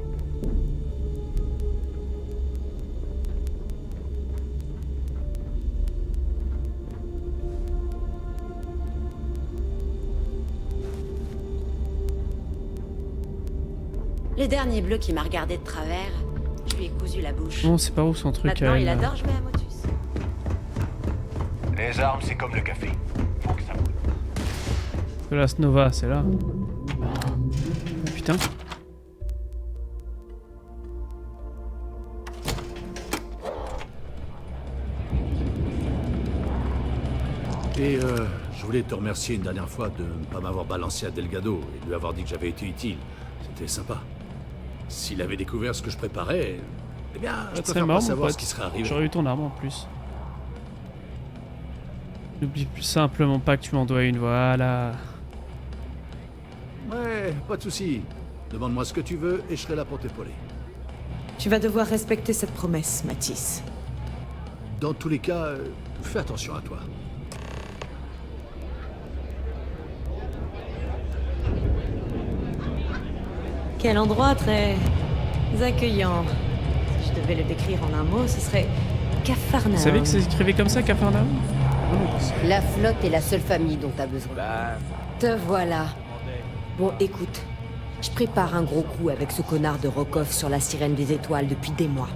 Le dernier bleu qui m'a regardé de travers, je lui ai cousu la bouche. Bon, c'est pas où son truc. Maintenant, il adore jouer à Motus. Les armes, c'est comme le café. Faut que ça brûle. Que la Snova, c'est là. Putain. Et je voulais te remercier une dernière fois de ne pas m'avoir balancé à Delgado et de lui avoir dit que j'avais été utile. C'était sympa. S'il avait découvert ce que je préparais, eh bien, je préfère pas savoir ce qui serait arrivé. J'aurais eu ton arme en plus. N'oublie plus simplement pas que tu m'en dois une, voilà. Ouais, pas de souci. Demande-moi ce que tu veux et je serai là pour t'épauler. Tu vas devoir respecter cette promesse, Matisse. Dans tous les cas, fais attention à toi. Quel endroit très accueillant. Si je devais le décrire en un mot, ce serait Capharnaüm. Vous savez que c'est écrivé comme ça, Capharnaüm? La flotte est la seule famille dont t'as besoin. Te voilà. Bon, écoute. Je prépare un gros coup avec ce connard de Rokov sur la sirène des étoiles depuis des mois.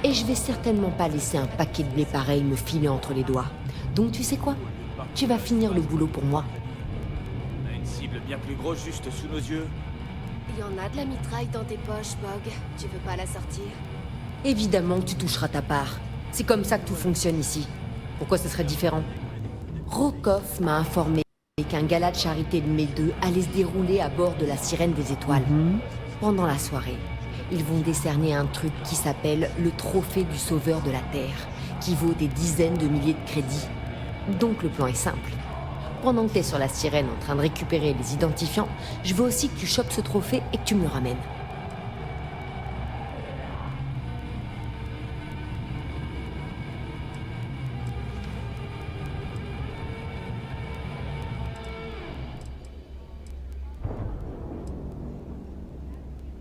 Et je vais certainement pas laisser un paquet de blé pareil me filer entre les doigts. Donc tu sais quoi? Tu vas finir le boulot pour moi. On a une cible bien plus grosse juste sous nos yeux. Il y en a de la mitraille dans tes poches, Bog. Tu veux pas la sortir? Évidemment que tu toucheras ta part. C'est comme ça que tout fonctionne ici. Pourquoi ce serait différent? Rokov m'a informé qu'un gala de charité de mai 2 allait se dérouler à bord de la Sirène des Étoiles. Pendant la soirée, ils vont décerner un truc qui s'appelle le Trophée du Sauveur de la Terre, qui vaut des dizaines de milliers de crédits. Donc le plan est simple. Pendant que t'es sur la sirène en train de récupérer les identifiants, je veux aussi que tu chopes ce trophée et que tu me le ramènes.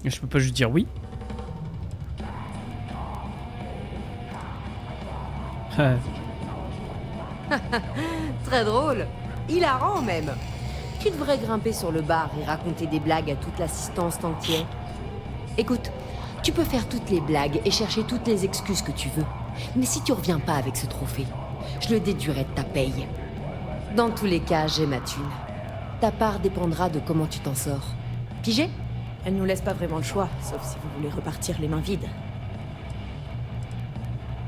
Je peux pas juste dire oui. Très drôle. Hilarant même. Tu devrais grimper sur le bar et raconter des blagues à toute l'assistance tant que t'y es. Écoute, tu peux faire toutes les blagues et chercher toutes les excuses que tu veux. Mais si tu reviens pas avec ce trophée, je le déduirai de ta paye. Dans tous les cas, j'ai ma thune. Ta part dépendra de comment tu t'en sors. Pigé? Elle nous laisse pas vraiment le choix, sauf si vous voulez repartir les mains vides.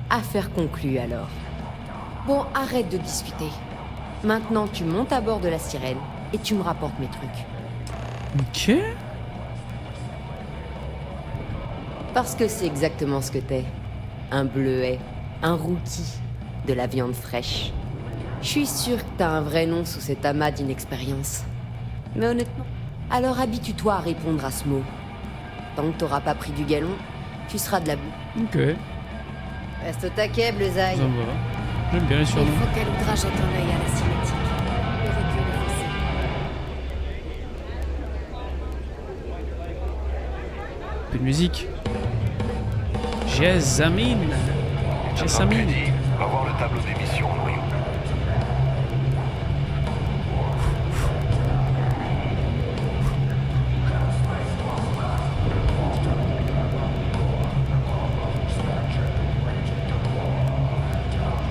Affaire conclue alors. Bon, arrête de discuter. Maintenant, tu montes à bord de la sirène et tu me rapportes mes trucs. Ok. Parce que c'est exactement ce que t'es. Un bleuet, un rookie, de la viande fraîche. Je suis sûre que t'as un vrai nom sous cet amas d'inexpérience. Mais honnêtement, alors habitue-toi à répondre à ce mot. Tant que t'auras pas pris du galon, tu seras de la boue. Ok. Reste au taquet, Bleuzaï. Ça me va. J'aime bien les surnoms. Il faut qu'Aloudra jette un œil à la cinématique. Le recul est forcé. Peu de musique. Jazamine. T'as 5 besoin de minutes. crédit, va voir le tableau des missions, noyau.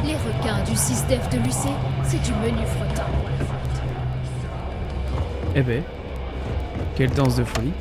Les requins du 6DEF de l'UC, c'est du menu frottant. Eh ben, quelle danse de folie.